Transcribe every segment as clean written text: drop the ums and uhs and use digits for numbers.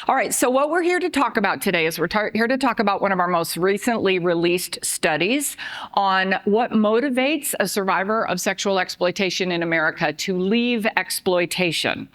All right, so what we're here to talk about today is here to talk about one of our most recently released studies on what motivates a survivor of sexual exploitation in America to leave exploitation.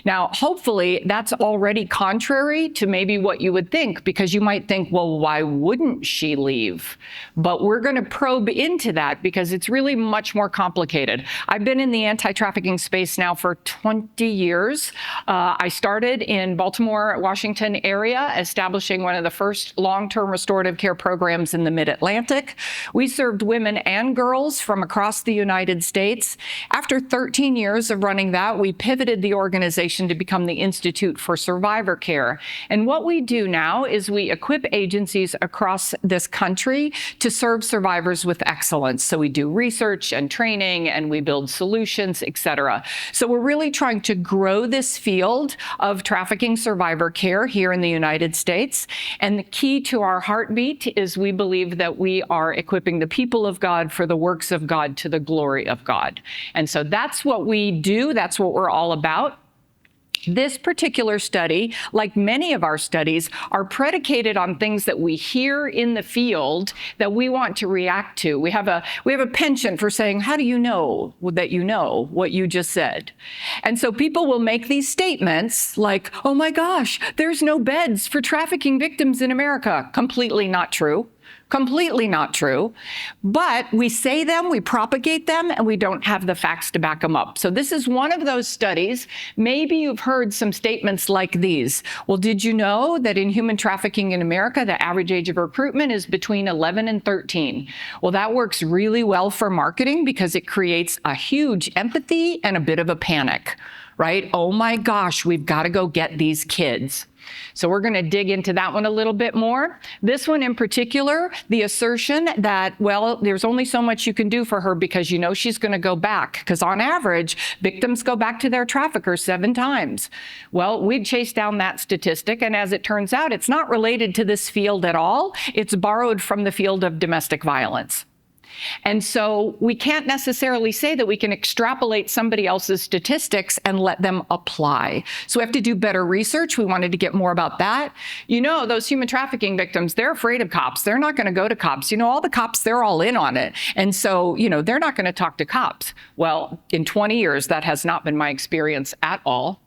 Now, hopefully that's already contrary to maybe what you would think, because you might think, well, why wouldn't she leave? But we're going to probe into that because it's really much more complicated. I've been in the anti-trafficking space now for 20 years. I started in Baltimore, Washington area, establishing one of the first long-term restorative care programs in the mid-Atlantic. We served women and girls from across the United States. After 13 years of running that, we pivoted the organization to become the Institute for Survivor Care. And what we do now is we equip agencies across this country to serve survivors with excellence. So we do research and training, and we build solutions, et cetera. So we're really trying to grow this field of trafficking survivor care here in the United States. And the key to our heartbeat is we believe that we are equipping the people of God for the works of God to the glory of God. And so that's what we do. That's what we're all about. This particular study, like many of our studies, are predicated on things that we hear in the field that we want to react to. We have a penchant for saying, how do you know that you know what you just said? And so people will make these statements like, oh my gosh, there's no beds for trafficking victims in America. Completely not true. Completely not true. But we say them, we propagate them, and we don't have the facts to back them up. So this is one of those studies. Maybe you've heard some statements like these. Well, did you know that in human trafficking in America, the average age of recruitment is between 11 and 13? Well, that works really well for marketing because it creates a huge empathy and a bit of a panic, right? Oh my gosh, we've got to go get these kids. So we're going to dig into that one a little bit more. This one in particular, the assertion that, well, there's only so much you can do for her because you know she's going to go back. Because on average, victims go back to their traffickers 7 times. Well, we chased down that statistic, and as it turns out, it's not related to this field at all. It's borrowed from the field of domestic violence. And so we can't necessarily say that we can extrapolate somebody else's statistics and let them apply. So we have to do better research. We wanted to get more about that. You know, those human trafficking victims, they're afraid of cops. They're not going to go to cops. You know, all the cops, they're all in on it. And so, you know, they're not going to talk to cops. Well, in 20 years, that has not been my experience at all.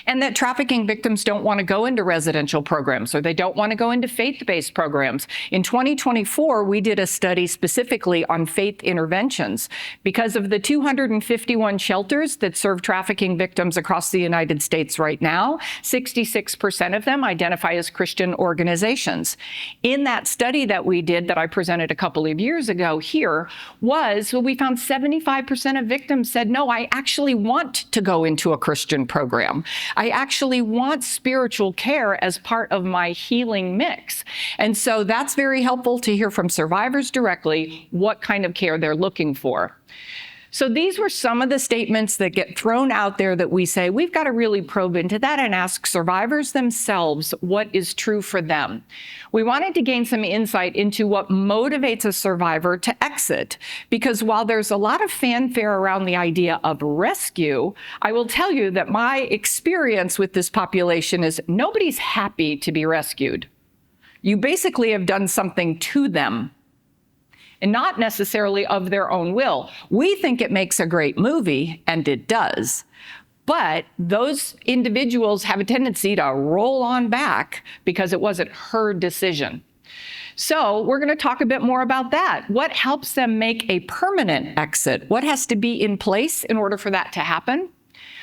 And that trafficking victims don't want to go into residential programs, or they don't want to go into faith-based programs. In 2024, we did a study specifically on faith interventions. Because of the 251 shelters that serve trafficking victims across the United States right now, 66% of them identify as Christian organizations. In that study that we did that I presented a couple of years ago here we found 75% of victims said, no, I actually want to go into a Christian program. I actually want spiritual care as part of my healing mix. And so that's very helpful to hear from survivors directly what kind of care they're looking for. So these were some of the statements that get thrown out there that we say we've got to really probe into that and ask survivors themselves what is true for them. We wanted to gain some insight into what motivates a survivor to exit, because while there's a lot of fanfare around the idea of rescue, I will tell you that my experience with this population is nobody's happy to be rescued. You basically have done something to them, and not necessarily of their own will. We think it makes a great movie, and it does. But those individuals have a tendency to roll on back because it wasn't her decision. So we're going to talk a bit more about that. What helps them make a permanent exit? What has to be in place in order for that to happen?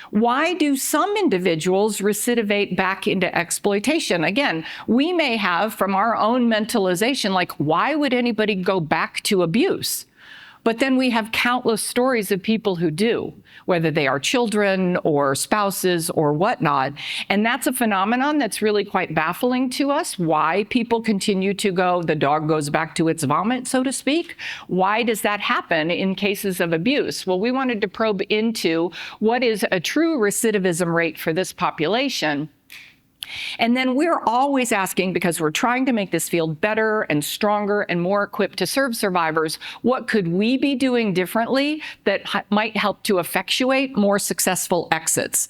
Why do some individuals recidivate back into exploitation? Again, we may have from our own mentalization, like, why would anybody go back to abuse? But then we have countless stories of people who do, whether they are children or spouses or whatnot. And that's a phenomenon that's really quite baffling to us, why people continue to go, the dog goes back to its vomit, so to speak. Why does that happen in cases of abuse? Well, we wanted to probe into what is a true recidivism rate for this population. And then we're always asking, because we're trying to make this field better and stronger and more equipped to serve survivors, what could we be doing differently that might help to effectuate more successful exits?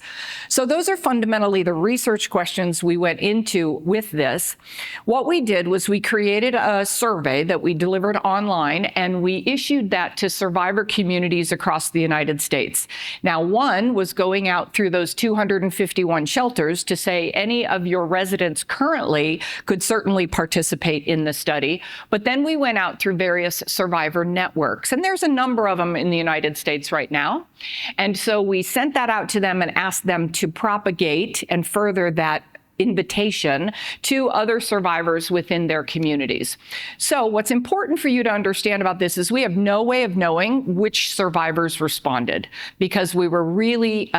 So those are fundamentally the research questions we went into with this. What we did was we created a survey that we delivered online, and we issued that to survivor communities across the United States. Now, one was going out through those 251 shelters to say any of your residents currently could certainly participate in the study. But then we went out through various survivor networks, and there's a number of them in the United States right now. And so we sent that out to them and asked them to propagate and further that invitation to other survivors within their communities. So what's important for you to understand about this is we have no way of knowing which survivors responded, because we were really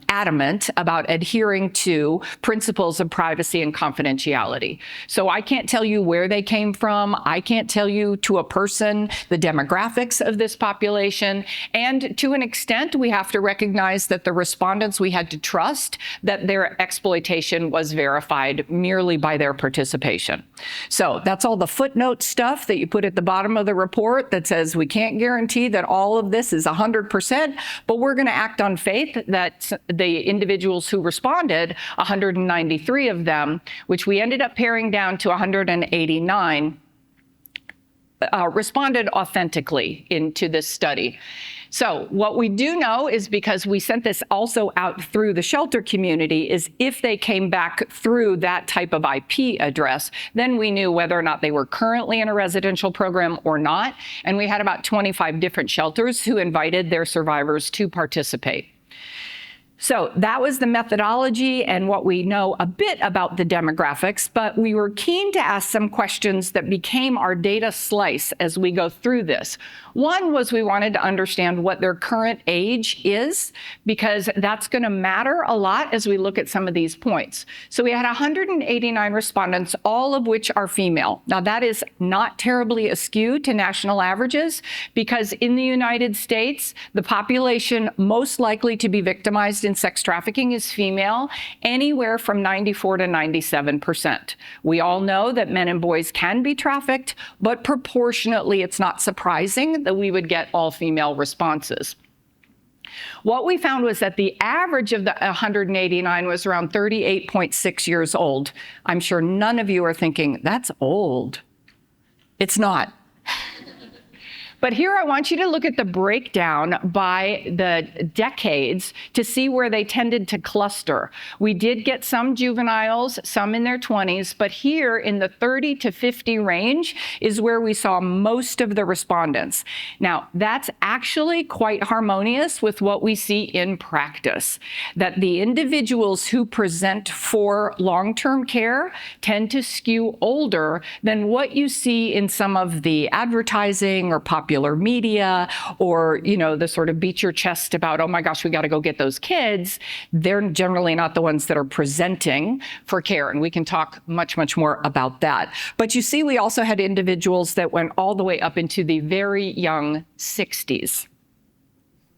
adamant about adhering to principles of privacy and confidentiality. So I can't tell you where they came from. I can't tell you to a person the demographics of this population. And to an extent, we have to recognize that the respondents, we had to trust that their exploitation was verified merely by their participation. So that's all the footnote stuff that you put at the bottom of the report that says we can't guarantee that all of this is 100%, but we're going to act on faith that the individuals who responded, 193 of them, which we ended up paring down to 189, responded authentically into this study. So what we do know is, because we sent this also out through the shelter community, is if they came back through that type of IP address, then we knew whether or not they were currently in a residential program or not. And we had about 25 different shelters who invited their survivors to participate. So that was the methodology and what we know a bit about the demographics, but we were keen to ask some questions that became our data slice as we go through this. One was we wanted to understand what their current age is, because that's going to matter a lot as we look at some of these points. So we had 189 respondents, all of which are female. Now that is not terribly askew to national averages, because in the United States, the population most likely to be victimized in sex trafficking is female, anywhere from 94 to 97%. We all know that men and boys can be trafficked, but proportionately, it's not surprising that we would get all female responses. What we found was that the average of the 189 was around 38.6 years old. I'm sure none of you are thinking, that's old. It's not. But here I want you to look at the breakdown by the decades to see where they tended to cluster. We did get some juveniles, some in their 20s, but here in the 30 to 50 range is where we saw most of the respondents. Now, that's actually quite harmonious with what we see in practice, that the individuals who present for long-term care tend to skew older than what you see in some of the advertising or popular media, or, you know, the sort of beat your chest about, oh my gosh, we got to go get those kids. They're generally not the ones that are presenting for care. And we can talk much, much more about that. But you see, we also had individuals that went all the way up into the very young 60s.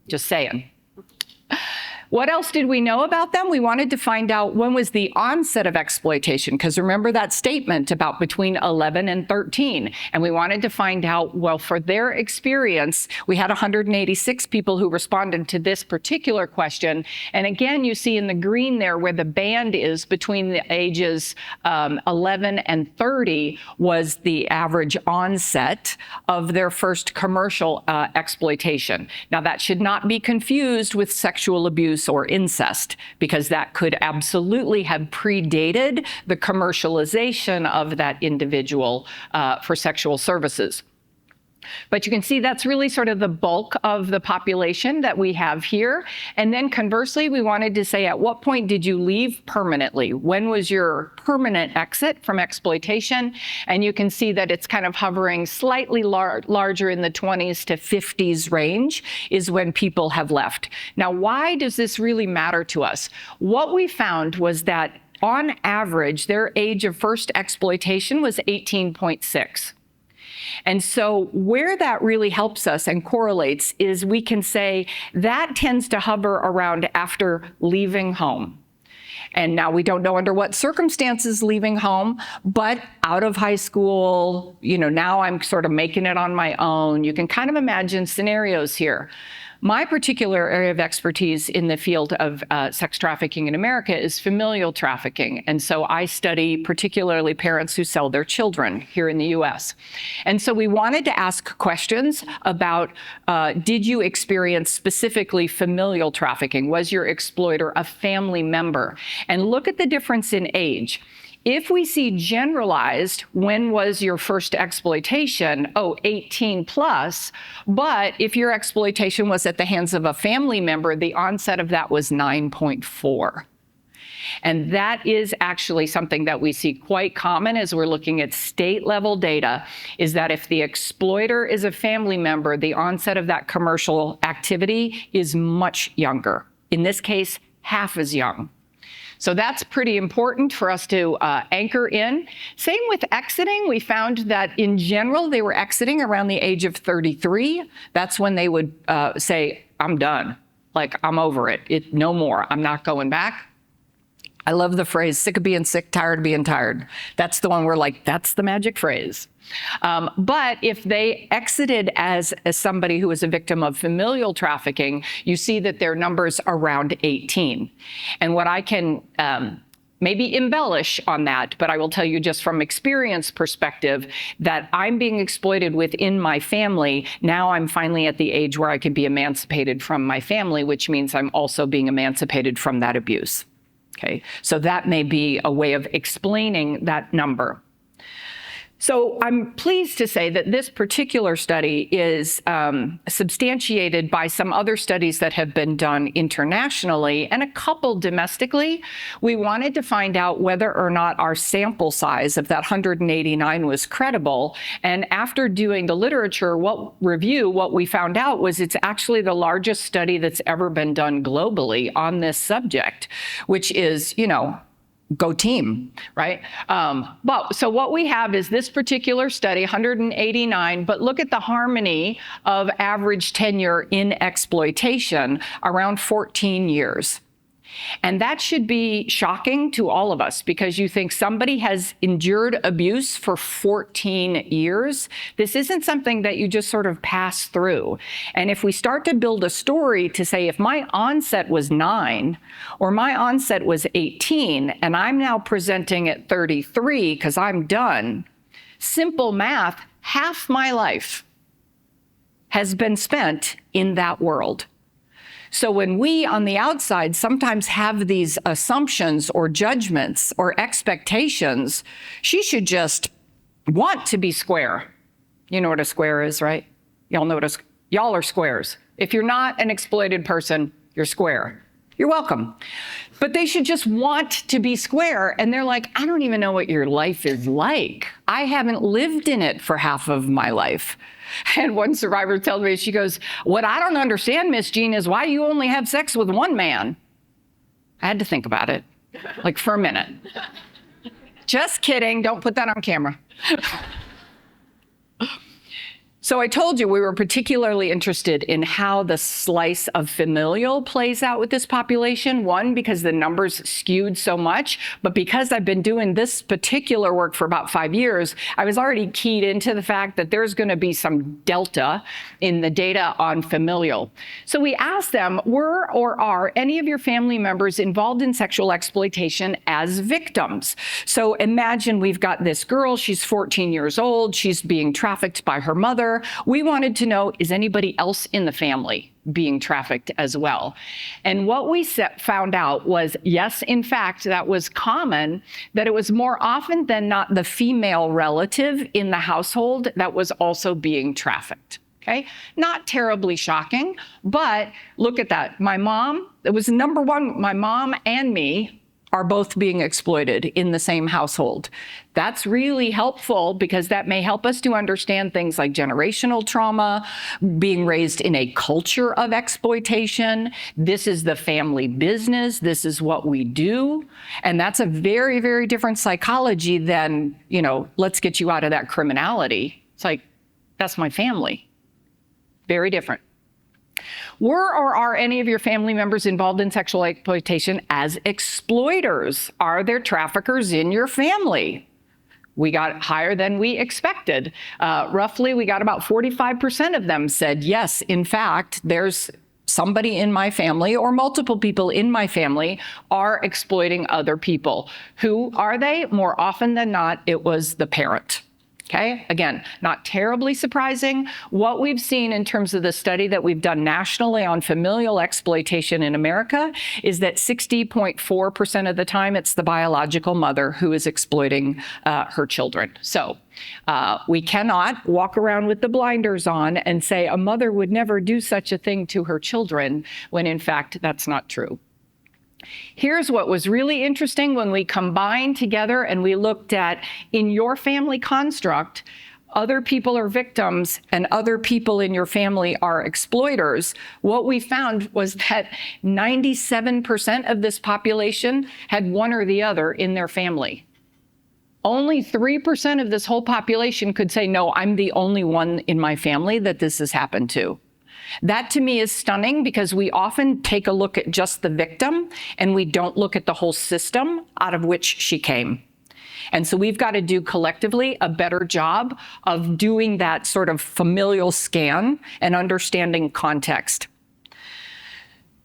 Just saying. What else did we know about them? We wanted to find out when was the onset of exploitation, because remember that statement about between 11 and 13. And we wanted to find out, well, for their experience, we had 186 people who responded to this particular question. And again, you see in the green there where the band is between the ages 11 and 30 was the average onset of their first commercial exploitation. Now, that should not be confused with sexual abuse or incest, because that could absolutely have predated the commercialization of that individual for sexual services. But you can see that's really sort of the bulk of the population that we have here. And then conversely, we wanted to say, at what point did you leave permanently? When was your permanent exit from exploitation? And you can see that it's kind of hovering slightly larger in the 20s to 50s range is when people have left. Now, why does this really matter to us? What we found was that on average, their age of first exploitation was 18.6. And so where that really helps us and correlates is we can say that tends to hover around after leaving home. And now we don't know under what circumstances leaving home, but out of high school, now I'm sort of making it on my own. You can kind of imagine scenarios here. My particular area of expertise in the field of sex trafficking in America is familial trafficking. And so I study particularly parents who sell their children here in the US. And so we wanted to ask questions about, did you experience specifically familial trafficking? Was your exploiter a family member? And look at the difference in age. If we see generalized, when was your first exploitation? 18 plus. But if your exploitation was at the hands of a family member, the onset of that was 9.4. And that is actually something that we see quite common as we're looking at state level data, is that if the exploiter is a family member, the onset of that commercial activity is much younger. In this case, half as young. So that's pretty important for us to anchor in. Same with exiting. We found that in general, they were exiting around the age of 33. That's when they would say, I'm done. Like, I'm over it. No more. I'm not going back. I love the phrase, sick of being sick, tired of being tired. That's the one we're like, that's the magic phrase. But if they exited as somebody who was a victim of familial trafficking, you see that their number's around 18. And what I can maybe embellish on that, but I will tell you just from experience perspective that I'm being exploited within my family. Now I'm finally at the age where I can be emancipated from my family, which means I'm also being emancipated from that abuse. Okay, so that may be a way of explaining that number. So I'm pleased to say that this particular study is substantiated by some other studies that have been done internationally and a couple domestically. We wanted to find out whether or not our sample size of that 189 was credible. And after doing the literature review, what we found out was it's actually the largest study that's ever been done globally on this subject, which is, go team, right? So what we have is this particular study, 189, but look at the harmony of average tenure in exploitation, around 14 years. And that should be shocking to all of us because you think somebody has endured abuse for 14 years. This isn't something that you just sort of pass through. And if we start to build a story to say, if my onset was 9 or my onset was 18 and I'm now presenting at 33 because I'm done, simple math, half my life has been spent in that world. So when we on the outside sometimes have these assumptions or judgments or expectations, she should just want to be square. You know what a square is, right? Y'all are squares. If you're not an exploited person, you're square. You're welcome. But they should just want to be square. And they're like, I don't even know what your life is like. I haven't lived in it for half of my life. And one survivor tells me, she goes, what I don't understand, Miss Jean, is why you only have sex with one man. I had to think about it, like for a minute. Just kidding, don't put that on camera. So I told you we were particularly interested in how the slice of familial plays out with this population. One, because the numbers skewed so much, but because I've been doing this particular work for about 5 years, I was already keyed into the fact that there's going to be some delta in the data on familial. So we asked them, were or are any of your family members involved in sexual exploitation as victims? So imagine we've got this girl, she's 14 years old, she's being trafficked by her mother. We wanted to know, is anybody else in the family being trafficked as well? And what we found out was, yes, in fact, that was common, that it was more often than not the female relative in the household that was also being trafficked. Okay, not terribly shocking, but look at that. My mom, it was number one, my mom and me are both being exploited in the same household. That's really helpful because that may help us to understand things like generational trauma, being raised in a culture of exploitation. This is the family business. This is what we do. And that's a very, very different psychology than, let's get you out of that criminality. It's like, that's my family. Very different. Were or are any of your family members involved in sexual exploitation as exploiters? Are there traffickers in your family? We got higher than we expected. Roughly, we got about 45% of them said, yes, in fact, there's somebody in my family or multiple people in my family are exploiting other people. Who are they? More often than not, it was the parent. Okay, again, not terribly surprising. What we've seen in terms of the study that we've done nationally on familial exploitation in America is that 60.4% of the time it's the biological mother who is exploiting her children. So we cannot walk around with the blinders on and say a mother would never do such a thing to her children when in fact that's not true. Here's what was really interesting when we combined together and we looked at, in your family construct, other people are victims and other people in your family are exploiters. What we found was that 97% of this population had one or the other in their family. Only 3% of this whole population could say, no, I'm the only one in my family that this has happened to. That to me is stunning because we often take a look at just the victim and we don't look at the whole system out of which she came. And so we've got to do collectively a better job of doing that sort of familial scan and understanding context.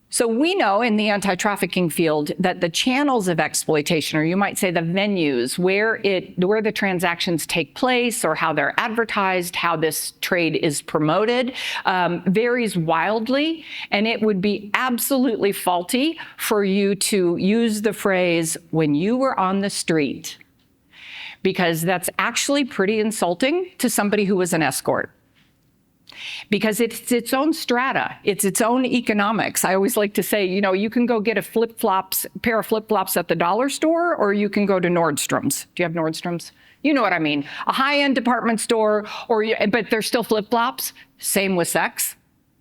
So we know in the anti-trafficking field that the channels of exploitation, or you might say the venues where the transactions take place or how they're advertised, how this trade is promoted, varies wildly. And it would be absolutely faulty for you to use the phrase, when you were on the street, because that's actually pretty insulting to somebody who was an escort. Because it's its own strata, it's its own economics. I always like to say, you know, you can go get a pair of flip-flops at the dollar store, or you can go to Nordstrom's. Do you have Nordstrom's? You know what I mean. A high-end department store, but they're still flip-flops. Same with sex.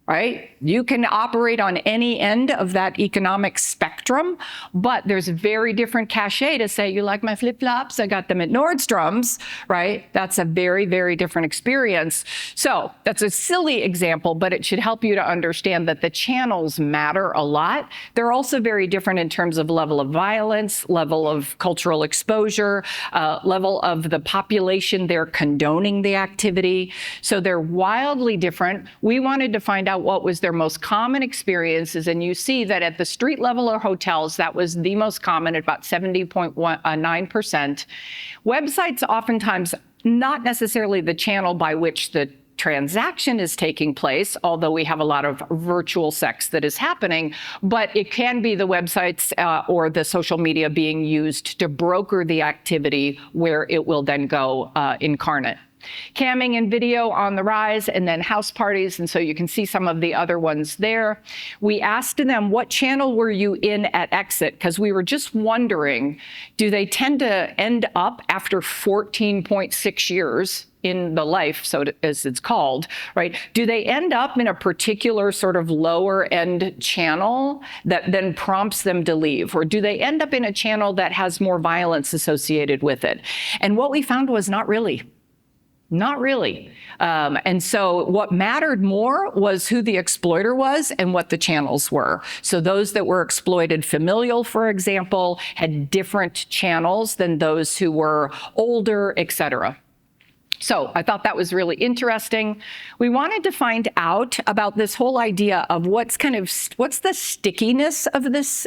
Right? You can operate on any end of that economic spectrum, but there's a very different cachet to say, you like my flip-flops? I got them at Nordstrom's, right? That's a very, very different experience. So that's a silly example, but it should help you to understand that the channels matter a lot. They're also very different in terms of level of violence, level of cultural exposure, level of the population they're condoning the activity. So they're wildly different. We wanted to find out what was their most common experiences, and you see that at the street level or hotels, that was the most common at about 70.9%. Websites oftentimes not necessarily the channel by which the transaction is taking place, although we have a lot of virtual sex that is happening, but it can be the websites or the social media being used to broker the activity where it will then go incarnate. Camming and video on the rise, and then house parties, and so you can see some of the other ones there. We asked them, what channel were you in at exit? Because we were just wondering, do they tend to end up after 14.6 years in the life, so as it's called, right? Do they end up in a particular sort of lower end channel that then prompts them to leave? Or do they end up in a channel that has more violence associated with it? And what we found was not really. Not really. And so what mattered more was who the exploiter was and what the channels were. So those that were exploited familial, for example, had different channels than those who were older, et cetera. So I thought that was really interesting. We wanted to find out about this whole idea of what's the stickiness of this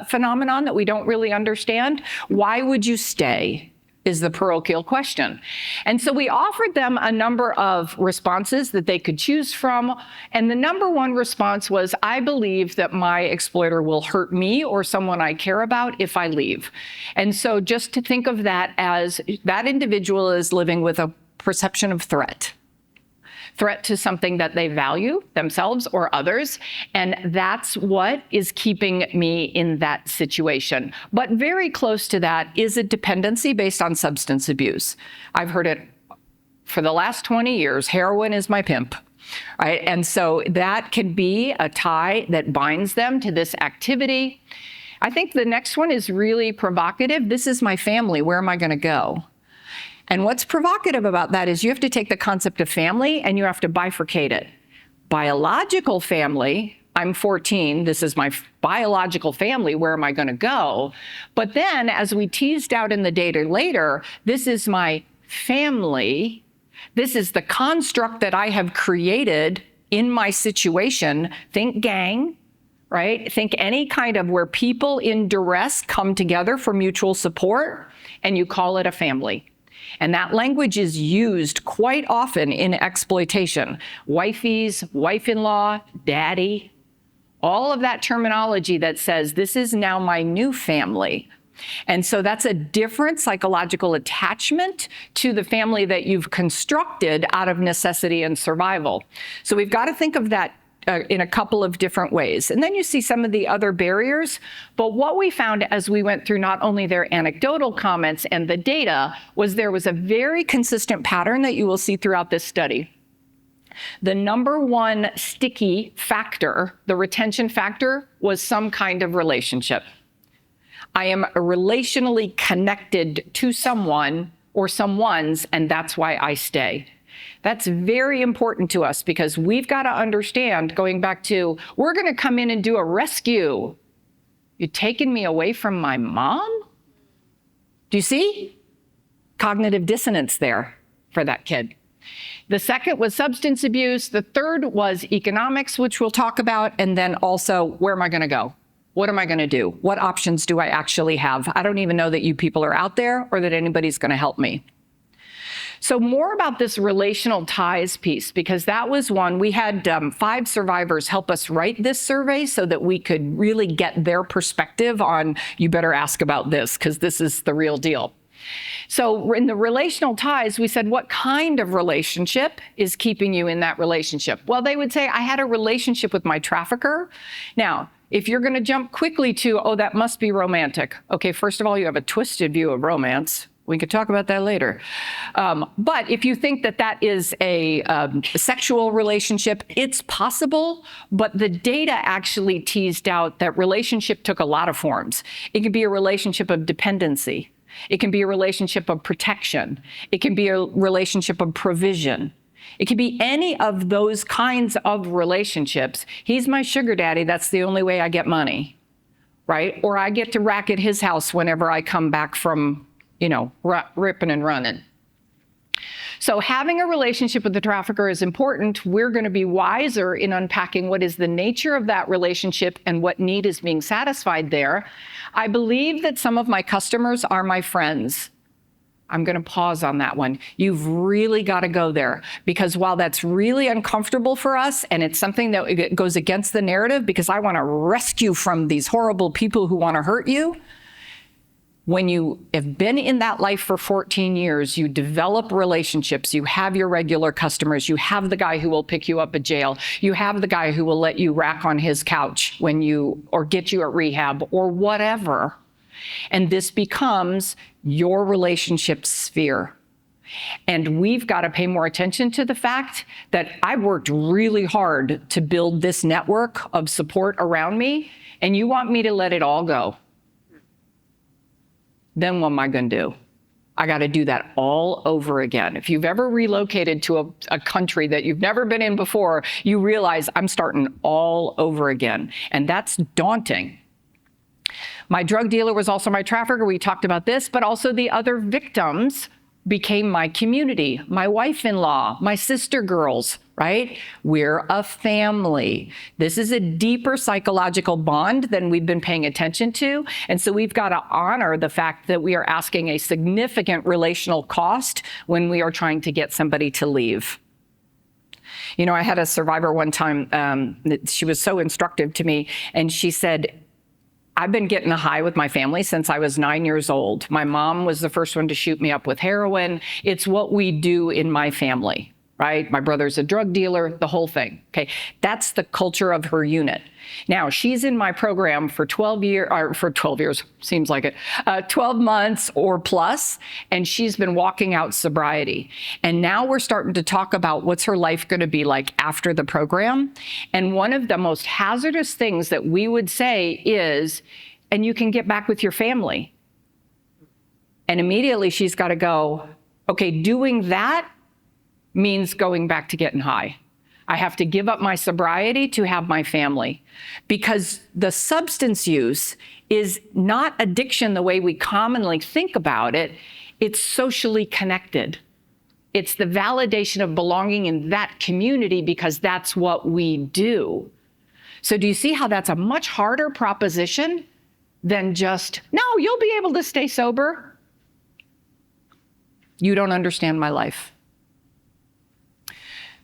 phenomenon that we don't really understand. Why would you stay? Is the parochial question. And so we offered them a number of responses that they could choose from. And the number one response was, I believe that my exploiter will hurt me or someone I care about if I leave. And so just to think of that as that individual is living with a perception of threat to something that they value, themselves or others, and that's what is keeping me in that situation. But very close to that is a dependency based on substance abuse. I've heard it for the last 20 years, heroin is my pimp. Right? And so that can be a tie that binds them to this activity. I think the next one is really provocative. This is my family, where am I going to go? And what's provocative about that is you have to take the concept of family and you have to bifurcate it. biological family, I'm 14, this is my biological family, where am I going to go? But then, as we teased out in the data later, this is my family. This is the construct that I have created in my situation. Think gang, right? Think any kind of where people in duress come together for mutual support, and you call it a family. And that language is used quite often in exploitation. Wifeys, wife-in-law, daddy, all of that terminology that says, this is now my new family. And so that's a different psychological attachment to the family that you've constructed out of necessity and survival. So we've got to think of that in a couple of different ways. And then you see some of the other barriers. But what we found as we went through not only their anecdotal comments and the data was there was a very consistent pattern that you will see throughout this study. The number one sticky factor, the retention factor, was some kind of relationship. I am relationally connected to someone or someone's, and that's why I stay. That's very important to us because we've got to understand, going back to, we're going to come in and do a rescue. You're taking me away from my mom? Do you see? Cognitive dissonance there for that kid. The second was substance abuse. The third was economics, which we'll talk about. And then also, where am I going to go? What am I going to do? What options do I actually have? I don't even know that you people are out there or that anybody's going to help me. So more about this relational ties piece, because that was one. We had 5 survivors help us write this survey so that we could really get their perspective on, you better ask about this, because this is the real deal. So in the relational ties, we said, what kind of relationship is keeping you in that relationship? Well, they would say, I had a relationship with my trafficker. Now, if you're going to jump quickly to, oh, that must be romantic. Okay, first of all, you have a twisted view of romance. We could talk about that later. But if you think that that is a sexual relationship, it's possible, but the data actually teased out that relationship took a lot of forms. It could be a relationship of dependency. It can be a relationship of protection. It can be a relationship of provision. It can be any of those kinds of relationships. He's my sugar daddy. That's the only way I get money, right? Or I get to racket his house whenever I come back from, you know, ripping and running. So having a relationship with the trafficker is important. We're going to be wiser in unpacking what is the nature of that relationship and what need is being satisfied there. I believe that some of my customers are my friends. I'm going to pause on that one. You've really got to go there, because while that's really uncomfortable for us and it's something that goes against the narrative, because I want to rescue from these horrible people who want to hurt you, when you have been in that life for 14 years, you develop relationships, you have your regular customers, you have the guy who will pick you up at jail, you have the guy who will let you rack on his couch or get you at rehab or whatever. And this becomes your relationship sphere. And we've got to pay more attention to the fact that I've worked really hard to build this network of support around me, and you want me to let it all go. Then what am I going to do? I got to do that all over again. If you've ever relocated to a country that you've never been in before, you realize I'm starting all over again. And that's daunting. My drug dealer was also my trafficker. We talked about this, but also the other victims became my community, my wife-in-law, my sister girls, right? We're a family. This is a deeper psychological bond than we've been paying attention to. And so we've got to honor the fact that we are asking a significant relational cost when we are trying to get somebody to leave. You know, I had a survivor one time, she was so instructive to me, and she said, I've been getting high with my family since I was 9 years old. My mom was the first one to shoot me up with heroin. It's what we do in my family, right? My brother's a drug dealer, the whole thing. Okay, that's the culture of her unit. Now, she's in my program for 12 years, seems like it, 12 months or plus, and she's been walking out sobriety. And now we're starting to talk about what's her life going to be like after the program. And one of the most hazardous things that we would say is, and you can get back with your family. And immediately she's got to go, okay, doing that means going back to getting high. I have to give up my sobriety to have my family, because the substance use is not addiction the way we commonly think about it. It's socially connected. It's the validation of belonging in that community because that's what we do. So do you see how that's a much harder proposition than just, no, you'll be able to stay sober? You don't understand my life.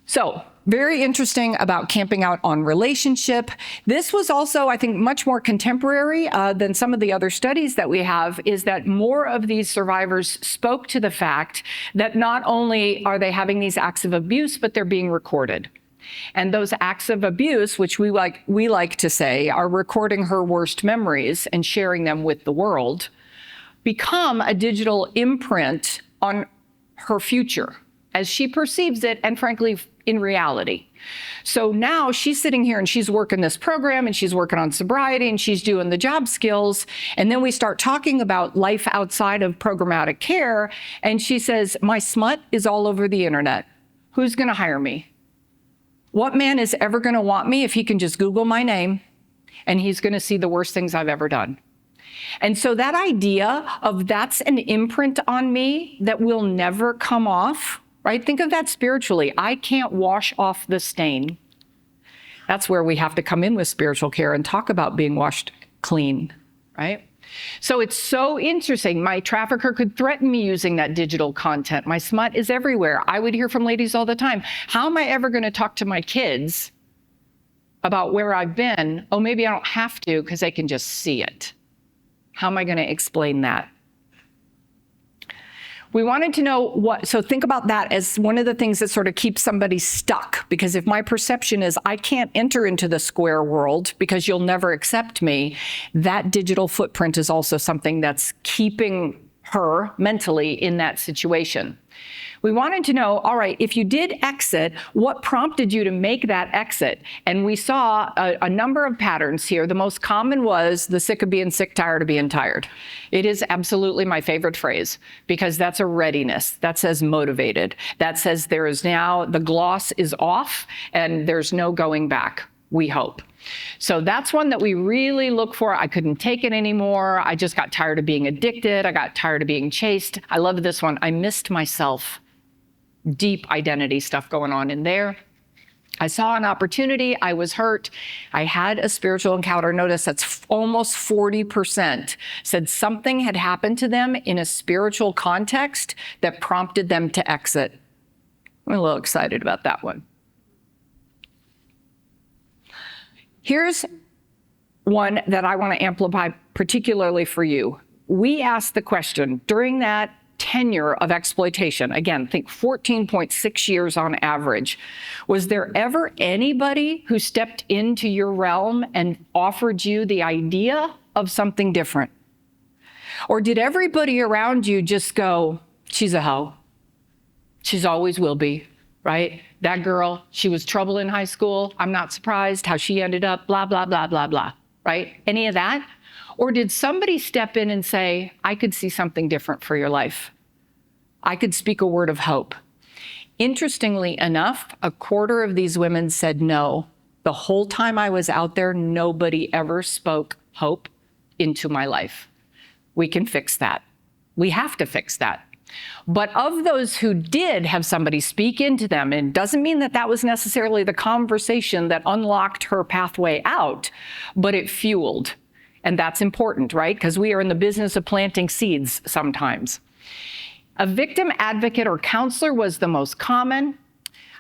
So, very interesting about camping out on relationship. This was also, I think, much more contemporary than some of the other studies that we have, is that more of these survivors spoke to the fact that not only are they having these acts of abuse, but they're being recorded. And those acts of abuse, which we like to say are recording her worst memories and sharing them with the world, become a digital imprint on her future as she perceives it, and frankly, in reality. So now she's sitting here and she's working this program and she's working on sobriety and she's doing the job skills. And then we start talking about life outside of programmatic care. And she says, my smut is all over the internet. Who's going to hire me? What man is ever going to want me if he can just Google my name and he's going to see the worst things I've ever done? And so that idea of that's an imprint on me that will never come off, right? Think of that spiritually. I can't wash off the stain. That's where we have to come in with spiritual care and talk about being washed clean, right? So it's so interesting. My trafficker could threaten me using that digital content. My smut is everywhere. I would hear from ladies all the time, how am I ever going to talk to my kids about where I've been? Oh, maybe I don't have to because they can just see it. How am I going to explain that? We wanted to know so think about that as one of the things that sort of keeps somebody stuck, because if my perception is I can't enter into the square world because you'll never accept me, that digital footprint is also something that's keeping her mentally in that situation. We wanted to know, all right, if you did exit, what prompted you to make that exit? And we saw a number of patterns here. The most common was the sick of being sick, tired of being tired. It is absolutely my favorite phrase, because that's a readiness. That says motivated. That says there is now, the gloss is off and there's no going back, we hope. So that's one that we really look for. I couldn't take it anymore. I just got tired of being addicted. I got tired of being chased. I love this one. I missed myself. Deep identity stuff going on in there. I saw an opportunity. I was hurt. I had a spiritual encounter. Notice that's almost 40% said something had happened to them in a spiritual context that prompted them to exit. I'm a little excited about that one. Here's one that I want to amplify particularly for you. We asked the question during that tenure of exploitation, again, think 14.6 years on average, was there ever anybody who stepped into your realm and offered you the idea of something different? Or did everybody around you just go, she's a hoe. She's always will be, right? That girl, she was trouble in high school. I'm not surprised how she ended up, blah, blah, blah, blah, blah, right? Any of that? Or did somebody step in and say, I could see something different for your life? I could speak a word of hope. Interestingly enough, a quarter of these women said no. The whole time I was out there, nobody ever spoke hope into my life. We can fix that. We have to fix that. But of those who did have somebody speak into them, and it doesn't mean that that was necessarily the conversation that unlocked her pathway out, but it fueled. And that's important, right? Because we are in the business of planting seeds sometimes. A victim advocate or counselor was the most common.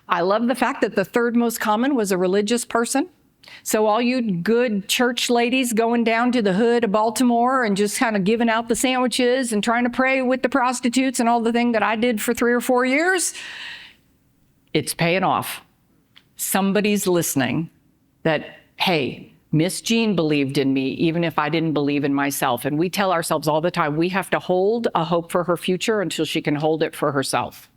I love the fact that the third most common was a religious person. So all you good church ladies going down to the hood of Baltimore and just kind of giving out the sandwiches and trying to pray with the prostitutes and all the thing that I did for 3 or 4 years, it's paying off. Somebody's listening that, hey, Miss Jean believed in me, even if I didn't believe in myself. And we tell ourselves all the time, we have to hold a hope for her future until she can hold it for herself.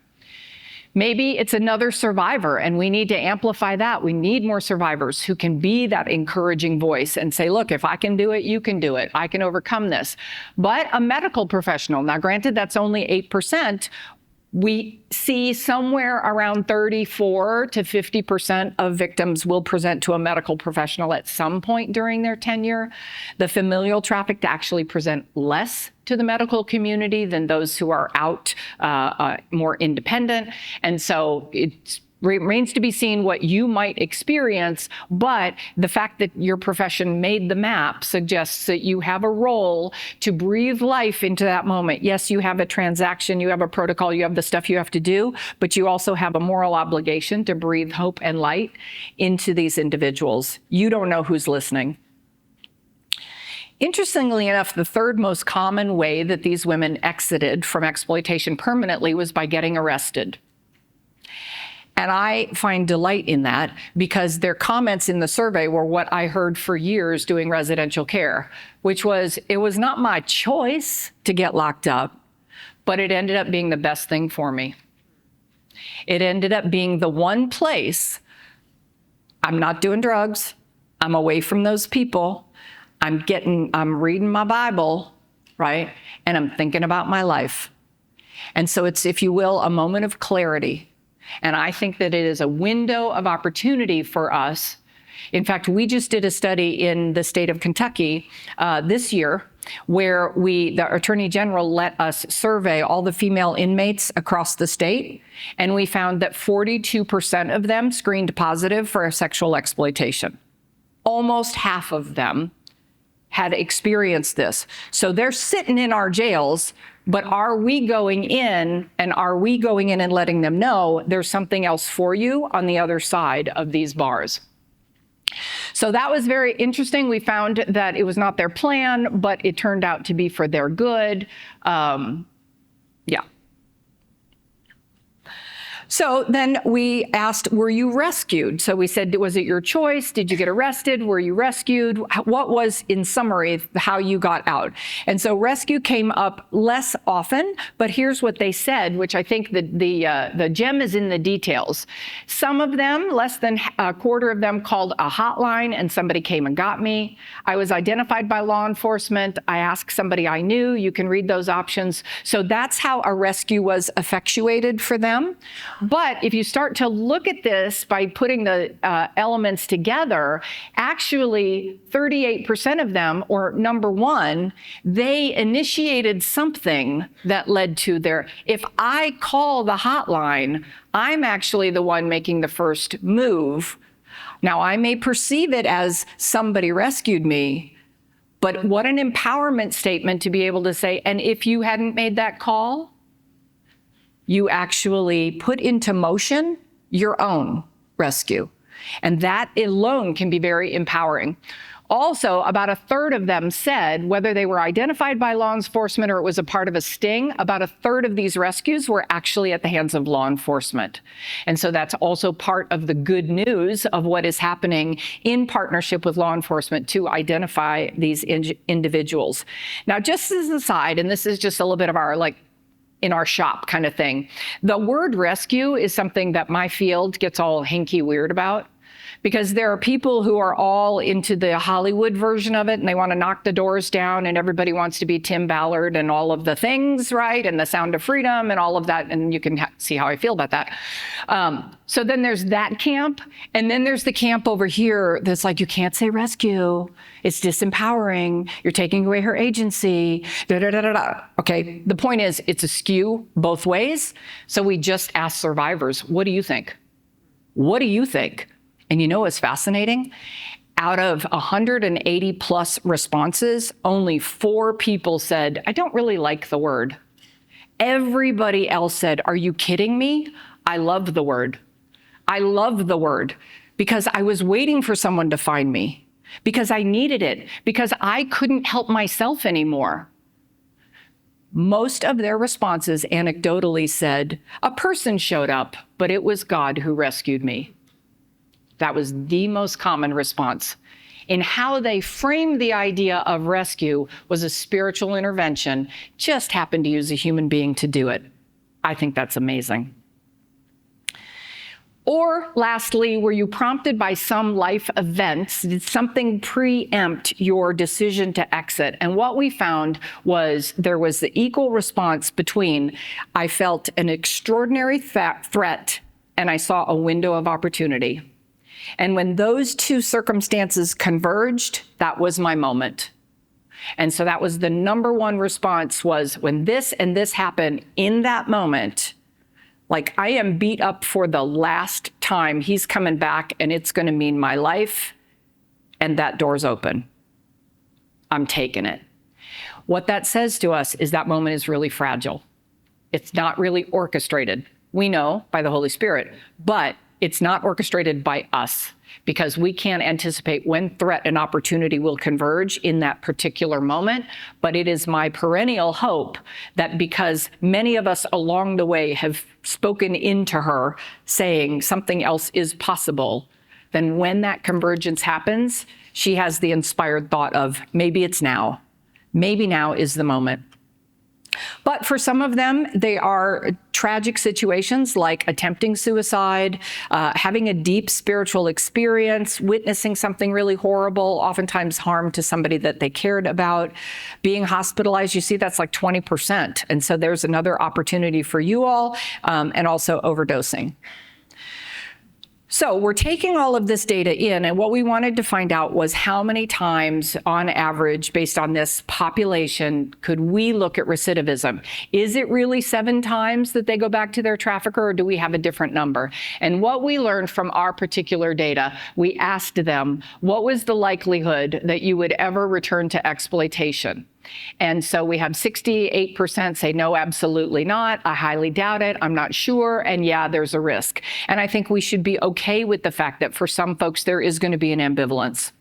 Maybe it's another survivor, and we need to amplify that. We need more survivors who can be that encouraging voice and say, look, if I can do it, you can do it. I can overcome this. But a medical professional, now granted, that's only 8%, We see somewhere around 34 to 50% of victims will present to a medical professional at some point during their tenure. The familial trafficked actually present less to the medical community than those who are out more independent. And so it remains to be seen what you might experience, but the fact that your profession made the map suggests that you have a role to breathe life into that moment. Yes, you have a transaction, you have a protocol, you have the stuff you have to do, but you also have a moral obligation to breathe hope and light into these individuals. You don't know who's listening. Interestingly enough, the third most common way that these women exited from exploitation permanently was by getting arrested. And I find delight in that because their comments in the survey were what I heard for years doing residential care, which was, it was not my choice to get locked up, but it ended up being the best thing for me. It ended up being the one place I'm not doing drugs, I'm away from those people, I'm reading my Bible, right? And I'm thinking about my life. And so it's, if you will, a moment of clarity. And I think that it is a window of opportunity for us. In fact, we just did a study in the state of Kentucky this year where the Attorney General let us survey all the female inmates across the state. And we found that 42% of them screened positive for sexual exploitation. Almost half of them had experienced this. So they're sitting in our jails, but are we going in and letting them know there's something else for you on the other side of these bars? So that was very interesting. We found that it was not their plan, but it turned out to be for their good. Yeah. So then we asked, were you rescued? So we said, was it your choice? Did you get arrested? Were you rescued? What was, in summary, how you got out? And so rescue came up less often, but here's what they said, which I think the gem is in the details. Some of them, less than a quarter of them, called a hotline and somebody came and got me. I was identified by law enforcement. I asked somebody I knew. You can read those options. So that's how a rescue was effectuated for them. But if you start to look at this by putting the elements together, actually 38% of them, or number one, they initiated something that led to their, if I call the hotline, I'm actually the one making the first move. Now, I may perceive it as somebody rescued me, but what an empowerment statement to be able to say, and if you hadn't made that call, you actually put into motion your own rescue. And that alone can be very empowering. Also, about a third of them said, whether they were identified by law enforcement or it was a part of a sting, about a third of these rescues were actually at the hands of law enforcement. And so that's also part of the good news of what is happening in partnership with law enforcement to identify these individuals. Now, just as an aside, and this is just a little bit of our in our shop kind of thing. The word rescue is something that my field gets all hinky weird about, because there are people who are all into the Hollywood version of it and they want to knock the doors down and everybody wants to be Tim Ballard and all of the things, right? And the Sound of Freedom and all of that. And you can see how I feel about that. So then there's that camp. And then there's the camp over here that's like, you can't say rescue. It's disempowering. You're taking away her agency. Da, da, da, da, da. Okay, the point is it's a skew both ways. So we just asked survivors, what do you think? What do you think? And you know what's fascinating? Out of 180 plus responses, only 4 people said, I don't really like the word. Everybody else said, are you kidding me? I love the word. I love the word because I was waiting for someone to find me, because I needed it, because I couldn't help myself anymore. Most of their responses anecdotally said, a person showed up, but it was God who rescued me. That was the most common response. In how they framed the idea of rescue was a spiritual intervention, just happened to use a human being to do it. I think that's amazing. Or lastly, were you prompted by some life events? Did something preempt your decision to exit? And what we found was there was the equal response between I felt an extraordinary threat and I saw a window of opportunity. And when those two circumstances converged, that was my moment. And so that was the number one response, was when this and this happened in that moment, like I am beat up for the last time, he's coming back and it's going to mean my life, and that door's open. I'm taking it. What that says to us is that moment is really fragile. It's not really orchestrated. We know by the Holy Spirit, but it's not orchestrated by us, because we can't anticipate when threat and opportunity will converge in that particular moment. But it is my perennial hope that because many of us along the way have spoken into her saying something else is possible, then when that convergence happens, she has the inspired thought of maybe it's now. Maybe now is the moment. But for some of them, they are tragic situations like attempting suicide, having a deep spiritual experience, witnessing something really horrible, oftentimes harm to somebody that they cared about, being hospitalized. You see, that's like 20%. And so there's another opportunity for you all, and also overdosing. So we're taking all of this data in, and what we wanted to find out was how many times on average, based on this population, could we look at recidivism? Is it really 7 times that they go back to their trafficker, or do we have a different number? And what we learned from our particular data, we asked them, what was the likelihood that you would ever return to exploitation? And so we have 68% say, no, absolutely not. I highly doubt it. I'm not sure. And yeah, there's a risk. And I think we should be okay with the fact that for some folks, there is going to be an ambivalence.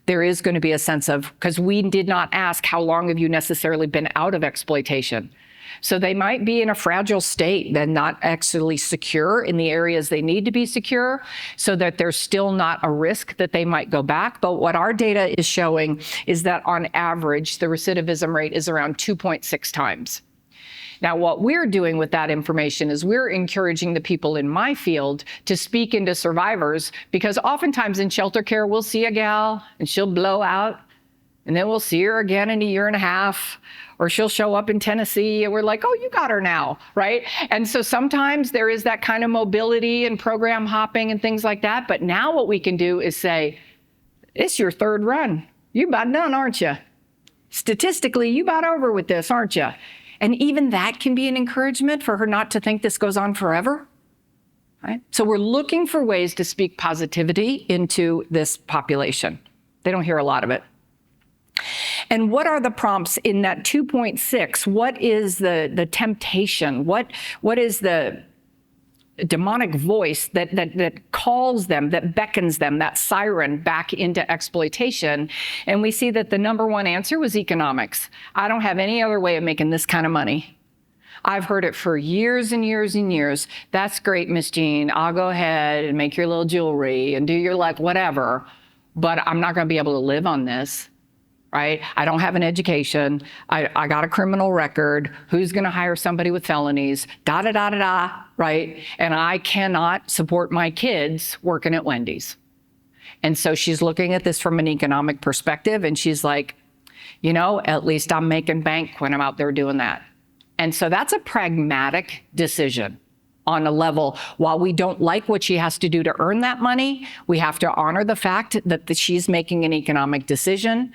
There is going to be a sense of, because we did not ask how long have you necessarily been out of exploitation. So they might be in a fragile state and not actually secure in the areas they need to be secure, so that there's still not a risk that they might go back. But what our data is showing is that on average, the recidivism rate is around 2.6 times. Now, what we're doing with that information is we're encouraging the people in my field to speak into survivors, because oftentimes in shelter care, we'll see a gal and she'll blow out, and then we'll see her again in a year and a half, or she'll show up in Tennessee and we're like, oh, you got her now, right? And so sometimes there is that kind of mobility and program hopping and things like that. But now what we can do is say, it's your 3rd run. You about done, aren't you? Statistically, you about over with this, aren't you? And even that can be an encouragement for her not to think this goes on forever, right? So we're looking for ways to speak positivity into this population. They don't hear a lot of it. And what are the prompts in that 2.6? What is the temptation? What is the demonic voice that calls them, that beckons them, that siren back into exploitation? And we see that the number one answer was economics. I don't have any other way of making this kind of money. I've heard it for years and years and years. That's great, Miss Jean. I'll go ahead and make your little jewelry and do your like whatever, but I'm not going to be able to live on this. Right? I don't have an education. I got a criminal record. Who's going to hire somebody with felonies? Da, da, da, da, da, right? And I cannot support my kids working at Wendy's. And so she's looking at this from an economic perspective, and she's like, you know, at least I'm making bank when I'm out there doing that. And so that's a pragmatic decision on a level. While we don't like what she has to do to earn that money, we have to honor the fact that she's making an economic decision.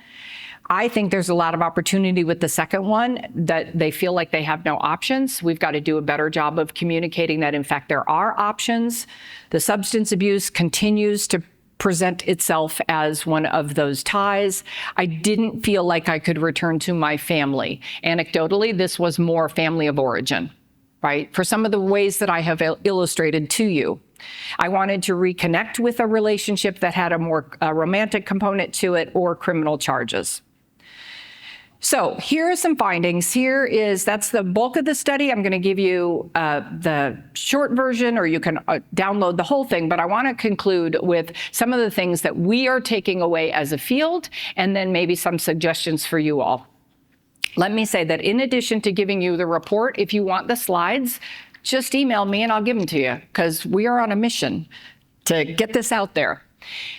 I think there's a lot of opportunity with the second one, that they feel like they have no options. We've got to do a better job of communicating that, in fact, there are options. The substance abuse continues to present itself as one of those ties. I didn't feel like I could return to my family. Anecdotally, this was more family of origin, right? For some of the ways that I have illustrated to you. I wanted to reconnect with a relationship that had a more romantic component to it, or criminal charges. So here are some findings. That's the bulk of the study. I'm going to give you the short version, or you can download the whole thing, but I want to conclude with some of the things that we are taking away as a field, and then maybe some suggestions for you all. Let me say that in addition to giving you the report, if you want the slides, just email me and I'll give them to you, because we are on a mission to get this out there.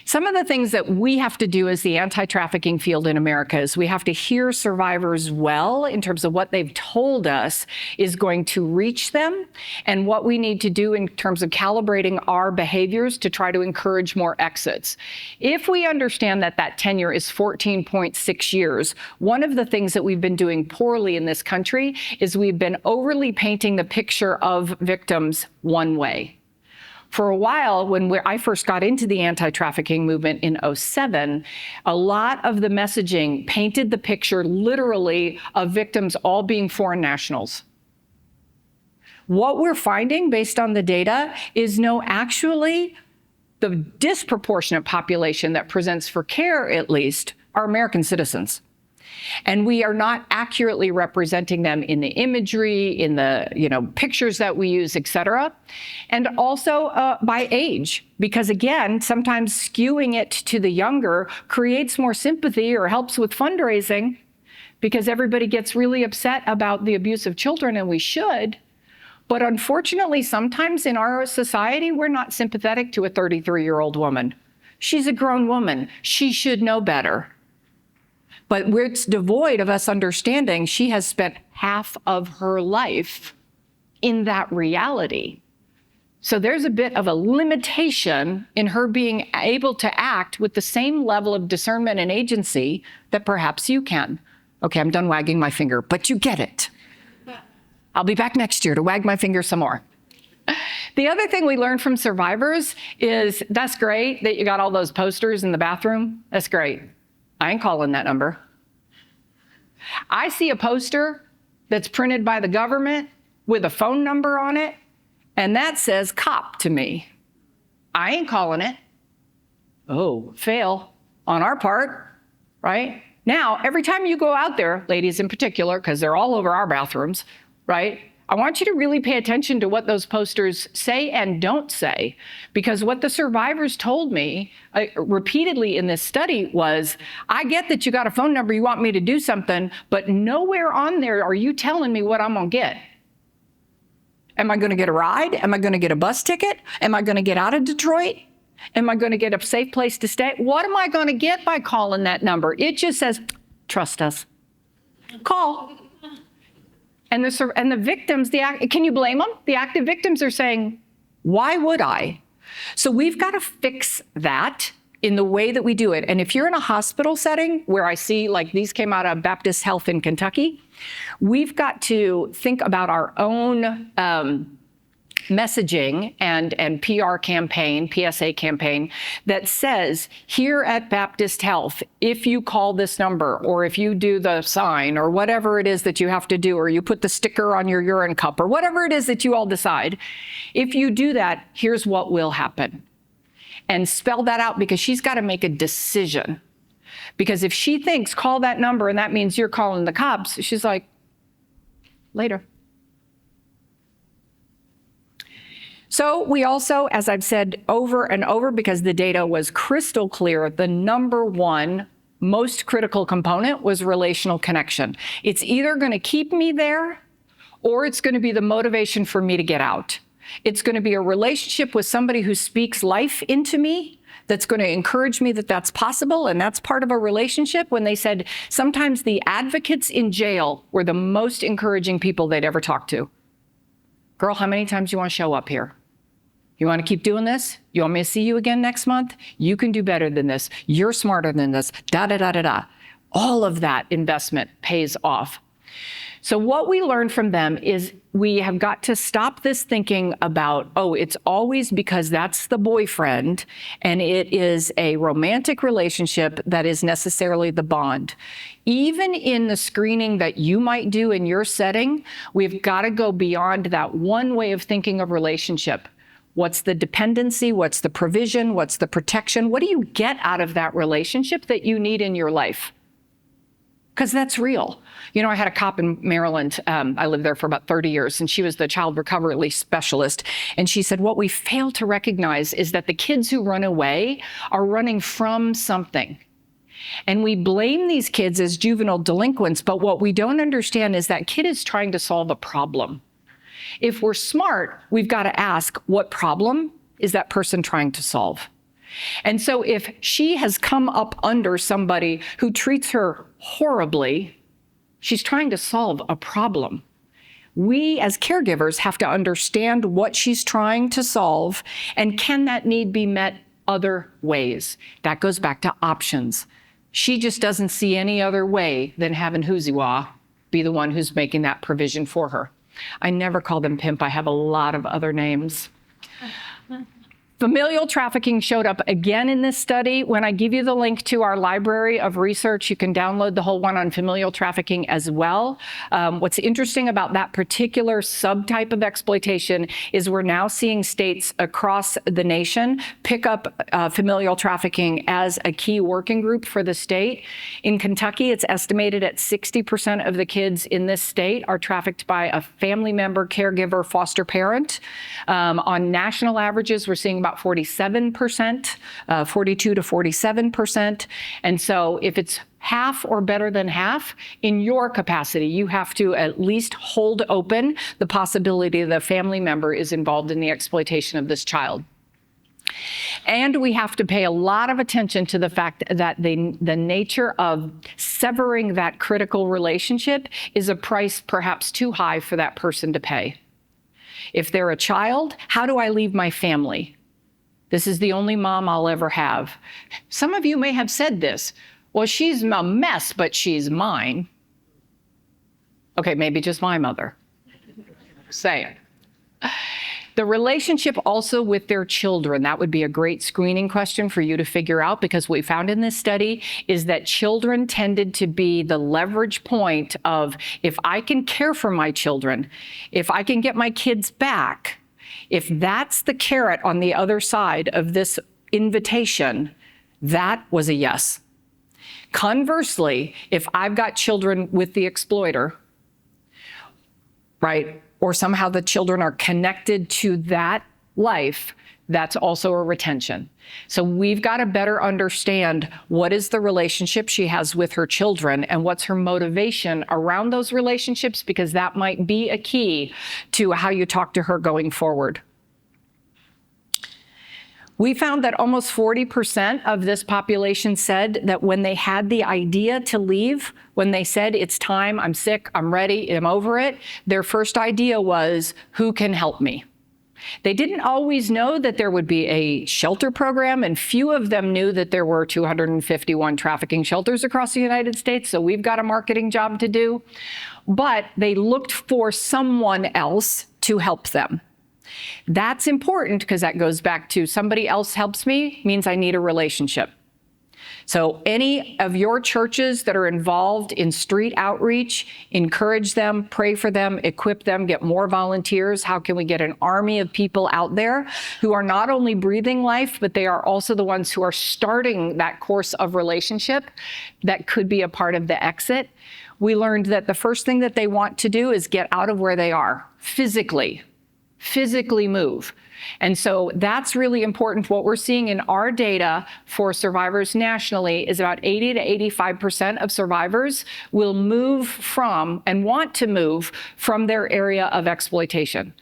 Some of the things that we have to do as the anti-trafficking field in America is we have to hear survivors well in terms of what they've told us is going to reach them, and what we need to do in terms of calibrating our behaviors to try to encourage more exits. If we understand that that tenure is 14.6 years, one of the things that we've been doing poorly in this country is we've been overly painting the picture of victims one way. For a while, when I first got into the anti-trafficking movement in 2007, a lot of the messaging painted the picture literally of victims all being foreign nationals. What we're finding based on the data is no, actually, the disproportionate population that presents for care, at least, are American citizens. And we are not accurately representing them in the imagery, in the pictures that we use, et cetera. And also by age, because again, sometimes skewing it to the younger creates more sympathy or helps with fundraising, because everybody gets really upset about the abuse of children, and we should. But unfortunately, sometimes in our society, we're not sympathetic to a 33-year-old woman. She's a grown woman. She should know better. But it's devoid of us understanding she has spent half of her life in that reality. So there's a bit of a limitation in her being able to act with the same level of discernment and agency that perhaps you can. Okay, I'm done wagging my finger, but you get it. I'll be back next year to wag my finger some more. The other thing we learned from survivors is, that's great that you got all those posters in the bathroom. That's great. I ain't calling that number. I see a poster that's printed by the government with a phone number on it, and that says cop to me. I ain't calling it. Oh, fail on our part, right? Now, every time you go out there, ladies in particular, because they're all over our bathrooms, right? I want you to really pay attention to what those posters say and don't say, because what the survivors told me repeatedly in this study was, I get that you got a phone number, you want me to do something, but nowhere on there are you telling me what I'm gonna get. Am I gonna get a ride? Am I gonna get a bus ticket? Am I gonna get out of Detroit? Am I gonna get a safe place to stay? What am I gonna get by calling that number? It just says, trust us. Call. And the victims, can you blame them? The active victims are saying, why would I? So we've got to fix that in the way that we do it. And if you're in a hospital setting where I see, like these came out of Baptist Health in Kentucky, we've got to think about our own messaging and PR campaign, PSA campaign, that says, here at Baptist Health, if you call this number, or if you do the sign, or whatever it is that you have to do, or you put the sticker on your urine cup, or whatever it is that you all decide, if you do that, here's what will happen. And spell that out, because she's got to make a decision. Because if she thinks, call that number, and that means you're calling the cops, she's like, later. So we also, as I've said over and over, because the data was crystal clear, the number one most critical component was relational connection. It's either going to keep me there, or it's going to be the motivation for me to get out. It's going to be a relationship with somebody who speaks life into me, that's going to encourage me that that's possible, and that's part of a relationship. When they said sometimes the advocates in jail were the most encouraging people they'd ever talked to. Girl, how many times do you want to show up here? You want to keep doing this? You want me to see you again next month? You can do better than this. You're smarter than this. Da, da, da, da, da. All of that investment pays off. So what we learned from them is we have got to stop this thinking about, oh, it's always because that's the boyfriend and it is a romantic relationship that is necessarily the bond. Even in the screening that you might do in your setting, we've got to go beyond that one way of thinking of relationship. What's the dependency? What's the provision? What's the protection? What do you get out of that relationship that you need in your life? Because that's real. You know, I had a cop in Maryland. I lived there for about 30 years, and she was the child recovery specialist. And she said, what we fail to recognize is that the kids who run away are running from something. And we blame these kids as juvenile delinquents, but what we don't understand is that kid is trying to solve a problem. If we're smart, we've got to ask, what problem is that person trying to solve? And so if she has come up under somebody who treats her horribly, she's trying to solve a problem. We as caregivers have to understand what she's trying to solve, and can that need be met other ways? That goes back to options. She just doesn't see any other way than having Hooziwa be the one who's making that provision for her. I never call them pimp. I have a lot of other names. Familial trafficking showed up again in this study. When I give you the link to our library of research, you can download the whole one on familial trafficking as well. What's interesting about that particular subtype of exploitation is we're now seeing states across the nation pick up familial trafficking as a key working group for the state. In Kentucky, it's estimated at 60% of the kids in this state are trafficked by a family member, caregiver, foster parent. On national averages, we're seeing about 47%, 42 to 47%. And so if it's half or better than half, in your capacity, you have to at least hold open the possibility that a family member is involved in the exploitation of this child. And we have to pay a lot of attention to the fact that the nature of severing that critical relationship is a price perhaps too high for that person to pay. If they're a child, how do I leave my family? This is the only mom I'll ever have. Some of you may have said this. Well, she's a mess, but she's mine. Okay, maybe just my mother. Say it. The relationship also with their children, that would be a great screening question for you to figure out, because what we found in this study is that children tended to be the leverage point of, if I can care for my children, if I can get my kids back, if that's the carrot on the other side of this invitation, that was a yes. Conversely, if I've got children with the exploiter, right, or somehow the children are connected to that life, that's also a retention. So we've got to better understand what is the relationship she has with her children and what's her motivation around those relationships, because that might be a key to how you talk to her going forward. We found that almost 40% of this population said that when they had the idea to leave, when they said, it's time, I'm sick, I'm ready, I'm over it, their first idea was, who can help me? They didn't always know that there would be a shelter program, and few of them knew that there were 251 trafficking shelters across the United States, so we've got a marketing job to do. But they looked for someone else to help them. That's important because that goes back to somebody else helps me means I need a relationship. So any of your churches that are involved in street outreach, encourage them, pray for them, equip them, get more volunteers. How can we get an army of people out there who are not only breathing life, but they are also the ones who are starting that course of relationship that could be a part of the exit? We learned that the first thing that they want to do is get out of where they are, physically move. And so that's really important. What we're seeing in our data for survivors nationally is about 80 to 85% of survivors will move from and want to move from their area of exploitation.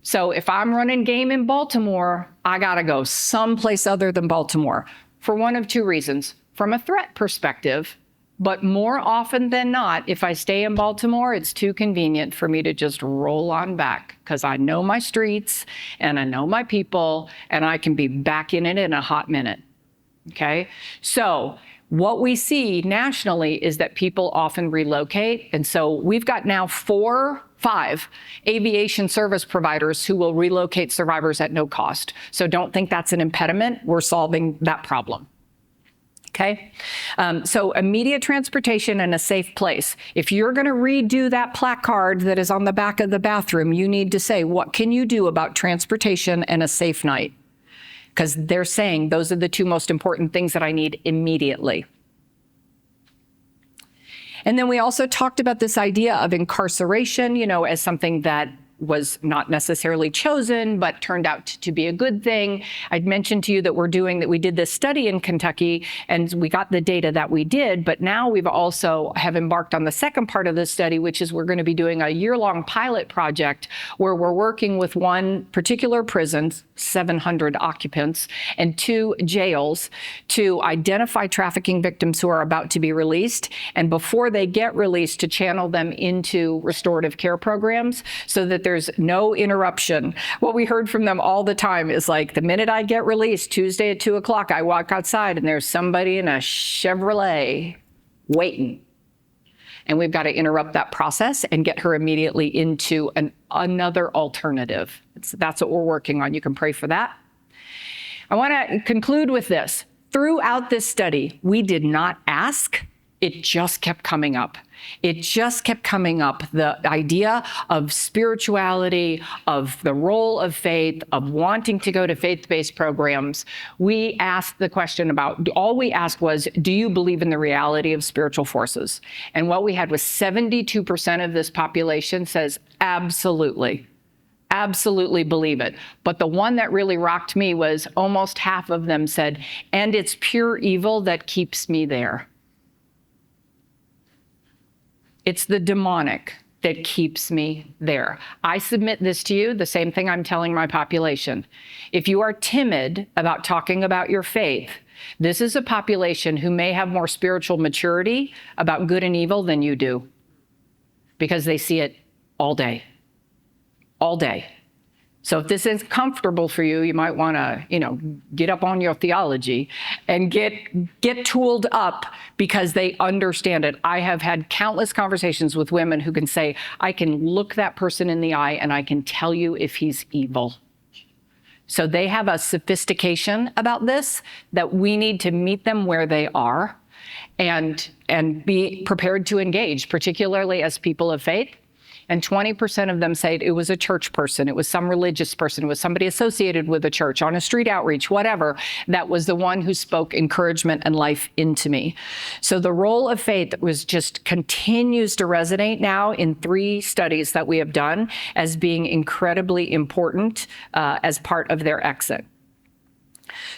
So if I'm running game in Baltimore, I gotta go someplace other than Baltimore for one of two reasons. From a threat perspective, but more often than not, if I stay in Baltimore, it's too convenient for me to just roll on back because I know my streets and I know my people and I can be back in it in a hot minute, okay? So what we see nationally is that people often relocate. And so we've got now 5 aviation service providers who will relocate survivors at no cost. So don't think that's an impediment. We're solving that problem. Okay, so immediate transportation and a safe place. If you're going to redo that placard that is on the back of the bathroom, you need to say, what can you do about transportation and a safe night? Because they're saying those are the two most important things that I need immediately. And then we also talked about this idea of incarceration, as something that was not necessarily chosen, but turned out to be a good thing. I'd mentioned to you that we did this study in Kentucky, and we got the data that we did, but now we've also have embarked on the second part of the study, which is we're going to be doing a year-long pilot project where we're working with one particular prison, 700 occupants, and 2 jails to identify trafficking victims who are about to be released, and before they get released, to channel them into restorative care programs so that there's no interruption. What we heard from them all the time is like, the minute I get released, Tuesday at 2 o'clock, I walk outside and there's somebody in a Chevrolet waiting. And we've got to interrupt that process and get her immediately into another alternative. That's what we're working on. You can pray for that. I want to conclude with this. Throughout this study, we did not ask. It just kept coming up. It just kept coming up. The idea of spirituality, of the role of faith, of wanting to go to faith-based programs. We asked the question all we asked was, do you believe in the reality of spiritual forces? And what we had was 72% of this population says, absolutely. Absolutely believe it. But the one that really rocked me was almost half of them said, and it's pure evil that keeps me there. It's the demonic that keeps me there. I submit this to you, the same thing I'm telling my population. If you are timid about talking about your faith, this is a population who may have more spiritual maturity about good and evil than you do, because they see it all day. All day. So if this is comfortable for you, you might want to, get up on your theology and get tooled up, because they understand it. I have had countless conversations with women who can say, I can look that person in the eye and I can tell you if he's evil. So they have a sophistication about this that we need to meet them where they are and be prepared to engage, particularly as people of faith. And 20% of them say it was a church person, it was some religious person, it was somebody associated with a church, on a street outreach, whatever, that was the one who spoke encouragement and life into me. So the role of faith continues to resonate now in 3 studies that we have done as being incredibly important as part of their exit.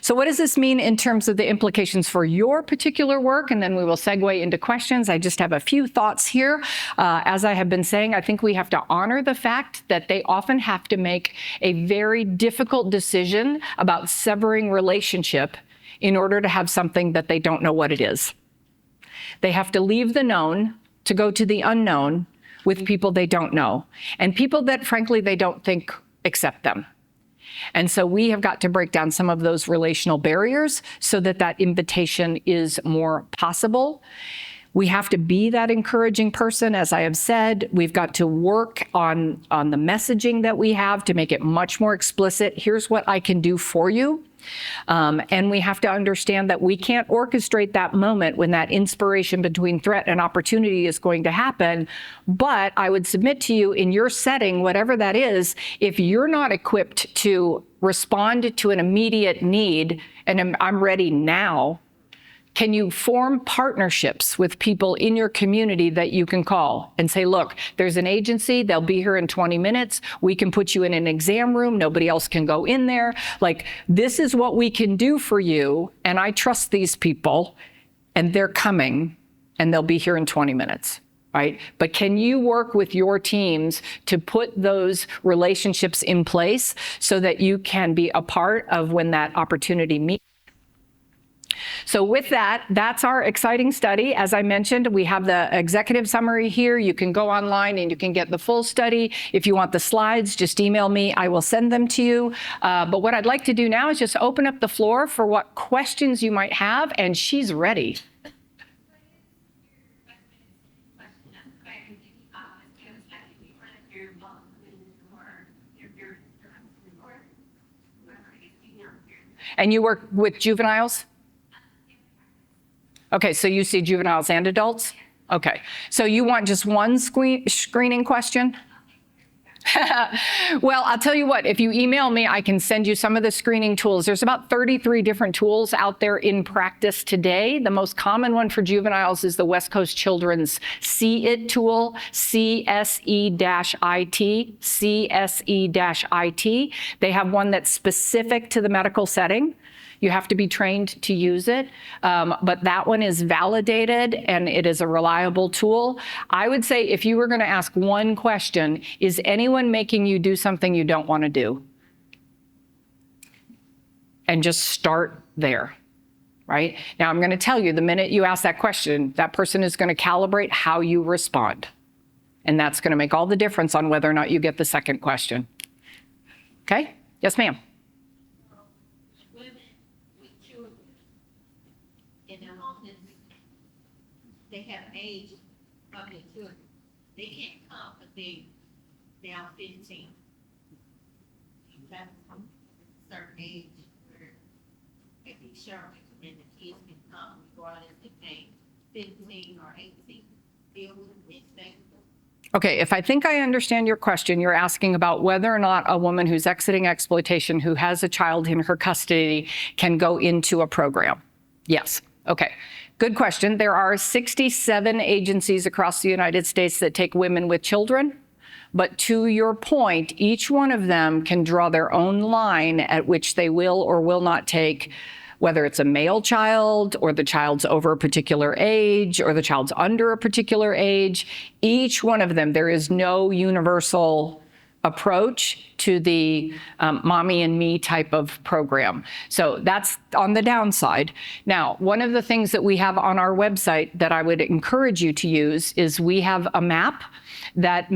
So what does this mean in terms of the implications for your particular work? And then we will segue into questions. I just have a few thoughts here. As I have been saying, I think we have to honor the fact that they often have to make a very difficult decision about severing relationship in order to have something that they don't know what it is. They have to leave the known to go to the unknown with people they don't know, and people that, frankly, they don't think accept them. And so we have got to break down some of those relational barriers so that that invitation is more possible. We have to be that encouraging person, as I have said. We've got to work on the messaging that we have to make it much more explicit. Here's what I can do for you. And we have to understand that we can't orchestrate that moment when that inspiration between threat and opportunity is going to happen. But I would submit to you, in your setting, whatever that is, if you're not equipped to respond to an immediate need, and I'm ready now, can you form partnerships with people in your community that you can call and say, look, there's an agency, they'll be here in 20 minutes. We can put you in an exam room. Nobody else can go in there. Like, this is what we can do for you. And I trust these people, and they're coming, and they'll be here in 20 minutes. Right? But can you work with your teams to put those relationships in place so that you can be a part of when that opportunity meets? So with that, that's our exciting study. As I mentioned, we have the executive summary here. You can go online and you can get the full study. If you want the slides, just email me. I will send them to you. But what I'd like to do now is just open up the floor for what questions you might have, and she's ready. And you work with juveniles? Okay, so you see juveniles and adults? Okay, so you want just one screening question? Well, I'll tell you what, if you email me, I can send you some of the screening tools. There's about 33 different tools out there in practice today. The most common one for juveniles is the West Coast Children's See-It tool, CSE-IT, CSE-IT. They have one that's specific to the medical setting. You have to be trained to use it, but that one is validated and it is a reliable tool. I would say if you were going to ask one question, is anyone making you do something you don't want to do? And just start there, right? Now I'm going to tell you, the minute you ask that question, that person is going to calibrate how you respond. And that's going to make all the difference on whether or not you get the second question. Okay? Yes, ma'am. They have age of their children. They can't come, but they are 15. That's a certain age where they be sure and the kids can come regardless if they 15 or 18. They will reach that. Okay, if I think I understand your question, you're asking about whether or not a woman who's exiting exploitation, who has a child in her custody, can go into a program. Yes. Okay. Good question. There are 67 agencies across the United States that take women with children. But to your point, each one of them can draw their own line at which they will or will not take, whether it's a male child or the child's over a particular age or the child's under a particular age. Each one of them, there is no universal approach to the mommy and me type of program. So that's on the downside. Now, one of the things that we have on our website that I would encourage you to use is we have a map that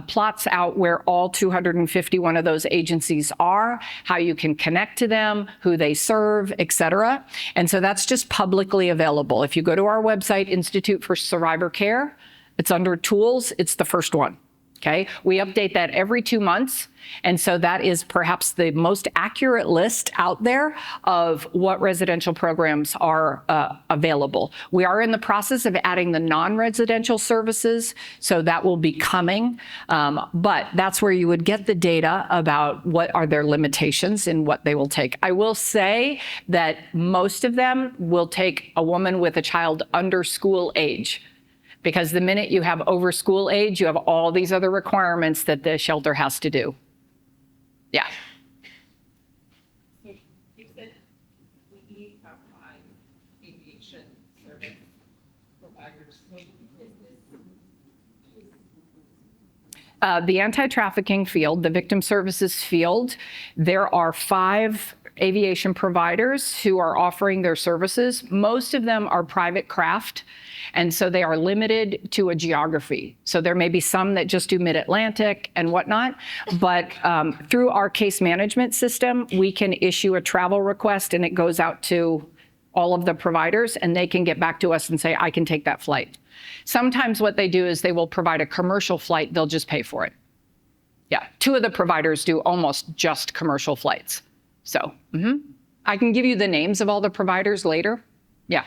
plots out where all 251 of those agencies are, how you can connect to them, who they serve, et cetera. And so that's just publicly available. If you go to our website, Institute for Survivor Care, it's under tools, it's the first one. Okay, we update that every 2 months. And so that is perhaps the most accurate list out there of what residential programs are available. We are in the process of adding the non-residential services, so that will be coming. But that's where you would get the data about what are their limitations and what they will take. I will say that most of them will take a woman with a child under school age, because the minute you have over school age, you have all these other requirements that the shelter has to do. Yeah. You said we need our five aviation service providers. The anti-trafficking field, the victim services field, there are 5 aviation providers who are offering their services. Most of them are private craft, and so they are limited to a geography. So there may be some that just do mid-Atlantic and whatnot, but through our case management system, we can issue a travel request and it goes out to all of the providers and they can get back to us and say, I can take that flight. Sometimes what they do is they will provide a commercial flight, they'll just pay for it. Yeah, 2 of the providers do almost just commercial flights. So, I can give you the names of all the providers later. Yeah.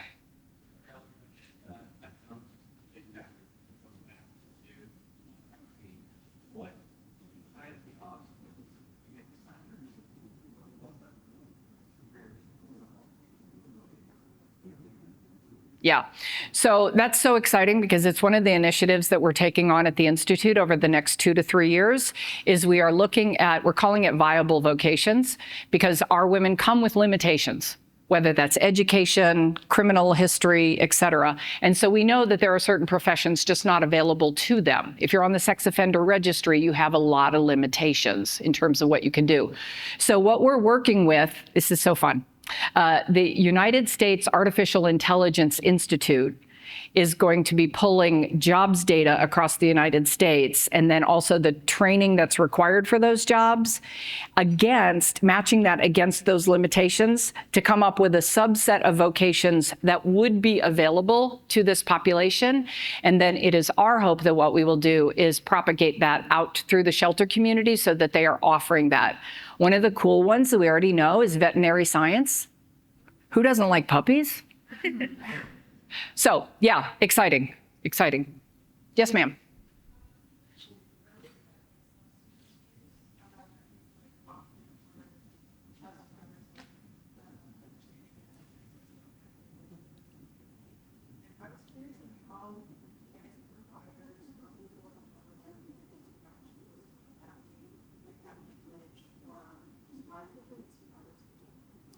Yeah, so that's so exciting because it's one of the initiatives that we're taking on at the Institute over the next 2 to 3 years is we are looking at, we're calling it viable vocations, because our women come with limitations, whether that's education, criminal history, et cetera. And so we know that there are certain professions just not available to them. If you're on the sex offender registry, you have a lot of limitations in terms of what you can do. So what we're working with, this is so fun. The United States Artificial Intelligence Institute is going to be pulling jobs data across the United States and then also the training that's required for those jobs matching that against those limitations to come up with a subset of vocations that would be available to this population. And then it is our hope that what we will do is propagate that out through the shelter community so that they are offering that. One of the cool ones that we already know is veterinary science. Who doesn't like puppies? So, yeah, exciting, exciting. Yes, ma'am.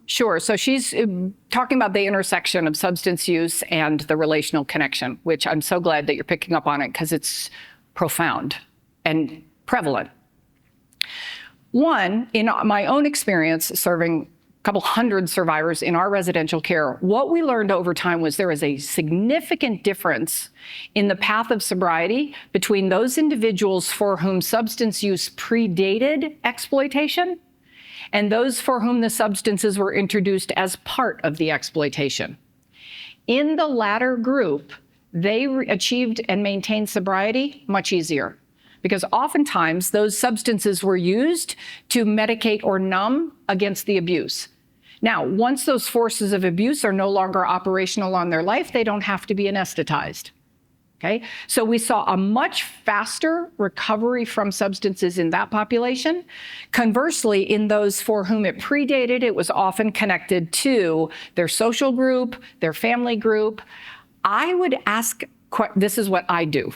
Sure. So she's talking about the intersection of substance use and the relational connection, which I'm so glad that you're picking up on it because it's profound and prevalent. One, in my own experience serving a couple hundred survivors in our residential care, what we learned over time was there is a significant difference in the path of sobriety between those individuals for whom substance use predated exploitation and those for whom the substances were introduced as part of the exploitation. In the latter group, they achieved and maintained sobriety much easier because oftentimes those substances were used to medicate or numb against the abuse. Now, once those forces of abuse are no longer operational on their life, they don't have to be anesthetized. Okay, so we saw a much faster recovery from substances in that population. Conversely, in those for whom it predated, it was often connected to their social group, their family group. I would ask, this is what I do.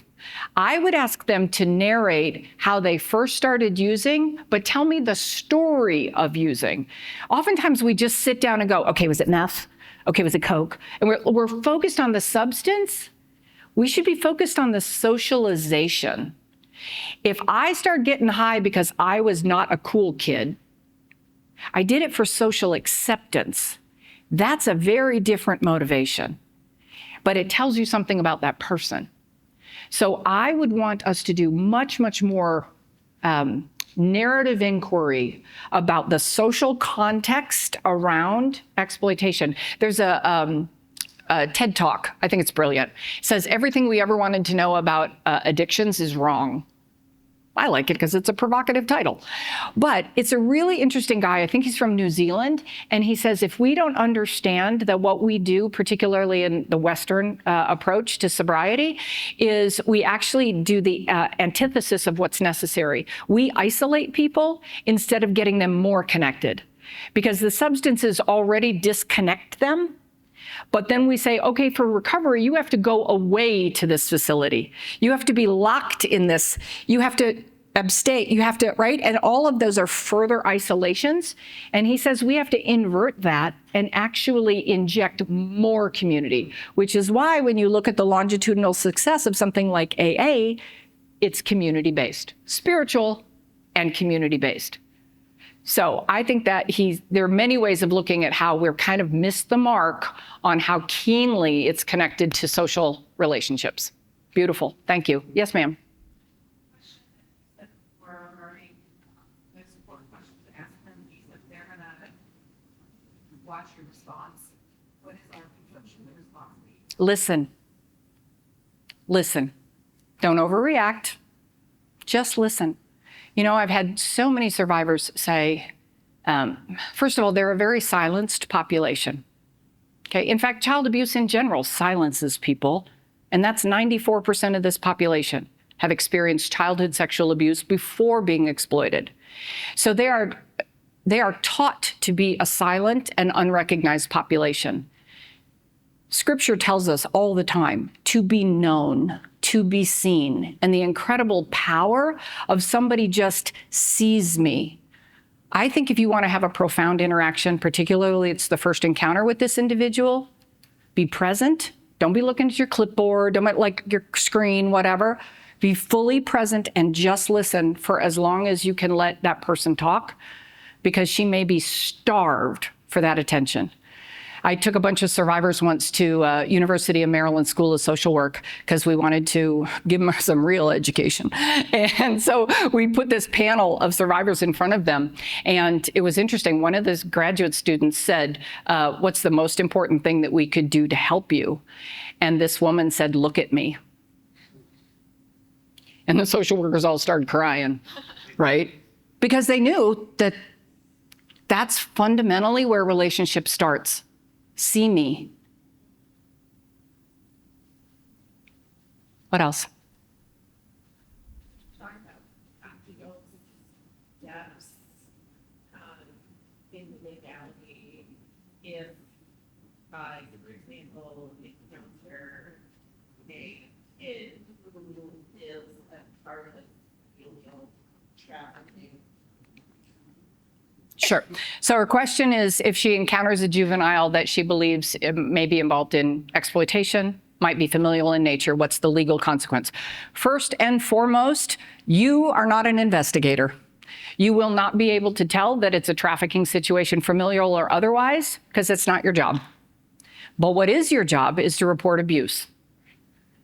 I would ask them to narrate how they first started using, but tell me the story of using. Oftentimes we just sit down and go, okay, was it meth? Okay, was it coke? And we're focused on the substance. We should be focused on the socialization. If I start getting high because I was not a cool kid, I did it for social acceptance. That's a very different motivation, but it tells you something about that person. So I would want us to do much, much more narrative inquiry about the social context around exploitation. There's a TED Talk, I think it's brilliant. It says everything we ever wanted to know about addictions is wrong. I like it because it's a provocative title. But it's a really interesting guy. I think he's from New Zealand. And he says if we don't understand that what we do, particularly in the Western approach to sobriety, is we actually do the antithesis of what's necessary. We isolate people instead of getting them more connected because the substances already disconnect them. But then we say, okay, for recovery, you have to go away to this facility. You have to be locked in this. You have to abstain. You have to, right? And all of those are further isolations. And he says we have to invert that and actually inject more community, which is why when you look at the longitudinal success of something like AA, it's community-based, spiritual and community-based. So I think that there are many ways of looking at how we're kind of missed the mark on how keenly it's connected to social relationships. Beautiful. Thank you. Yes, ma'am. Watch your response. What is our perception of response? Listen. Listen. Don't overreact. Just listen. You know, I've had so many survivors say, first of all, they're a very silenced population. Okay. In fact, child abuse in general silences people. And that's 94% of this population have experienced childhood sexual abuse before being exploited. So they are taught to be a silent and unrecognized population. Scripture tells us all the time to be known, to be seen, and the incredible power of somebody just sees me. I think if you want to have a profound interaction, particularly it's the first encounter with this individual, be present. Don't be looking at your clipboard, don't like your screen, whatever. Be fully present and just listen for as long as you can let that person talk, because she may be starved for that attention. I took a bunch of survivors once to University of Maryland School of Social Work because we wanted to give them some real education. And so we put this panel of survivors in front of them. And it was interesting. One of the graduate students said, what's the most important thing that we could do to help you? And this woman said, look at me. And the social workers all started crying, right? Because they knew that that's fundamentally where relationship starts. See me. What else? Talking about antidotes, steps, in the legality, if, for example, if you don't hear a kid who is a part of illegal trafficking, Sure. So her question is, if she encounters a juvenile that she believes may be involved in exploitation, might be familial in nature, what's the legal consequence? First and foremost, you are not an investigator. You will not be able to tell that it's a trafficking situation, familial or otherwise, because it's not your job. But what is your job is to report abuse.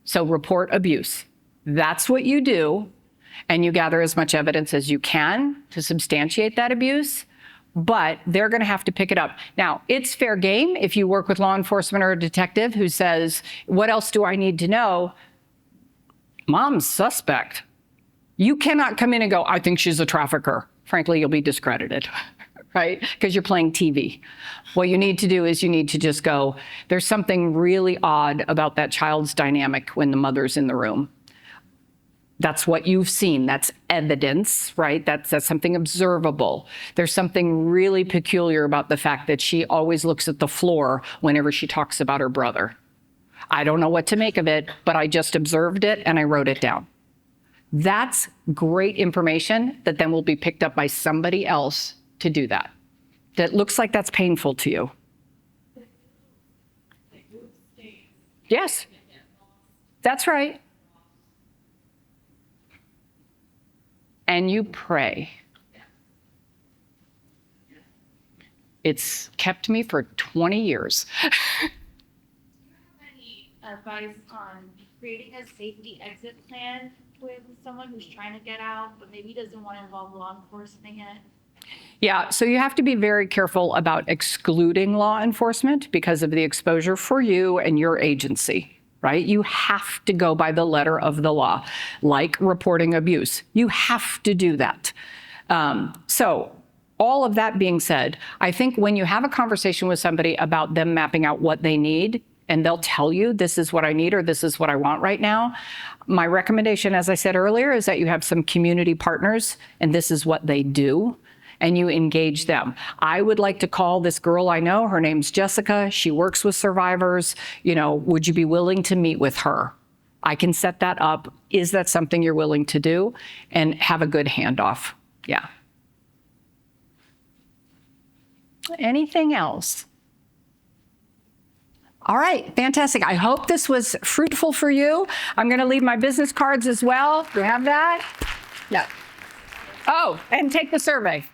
So report abuse. That's what you do, and you gather as much evidence as you can to substantiate that abuse, but they're going to have to pick it up. Now, it's fair game if you work with law enforcement or a detective who says, what else do I need to know? Mom's suspect. You cannot come in and go, I think she's a trafficker. Frankly, you'll be discredited, right? Because you're playing TV. What you need to do is you need to just go, there's something really odd about that child's dynamic when the mother's in the room. That's what you've seen. That's evidence, right? That's something observable. There's something really peculiar about the fact that she always looks at the floor whenever she talks about her brother. I don't know what to make of it, but I just observed it and I wrote it down. That's great information that then will be picked up by somebody else to do that. That looks like that's painful to you. Yes, that's right. And you pray. It's kept me for 20 years. Do you have any advice on creating a safety exit plan with someone who's trying to get out, but maybe doesn't want to involve law enforcement yet? Yeah, so you have to be very careful about excluding law enforcement because of the exposure for you and your agency, right? You have to go by the letter of the law, like reporting abuse. You have to do that. So all of that being said, I think when you have a conversation with somebody about them mapping out what they need, and they'll tell you, this is what I need or this is what I want right now, my recommendation, as I said earlier, is that you have some community partners and this is what they do, and you engage them. I would like to call this girl I know, her name's Jessica, she works with survivors, would you be willing to meet with her? I can set that up. Is that something you're willing to do? And have a good handoff, yeah. Anything else? All right, fantastic. I hope this was fruitful for you. I'm going to leave my business cards as well. Do you have that? Yeah. Oh, and take the survey.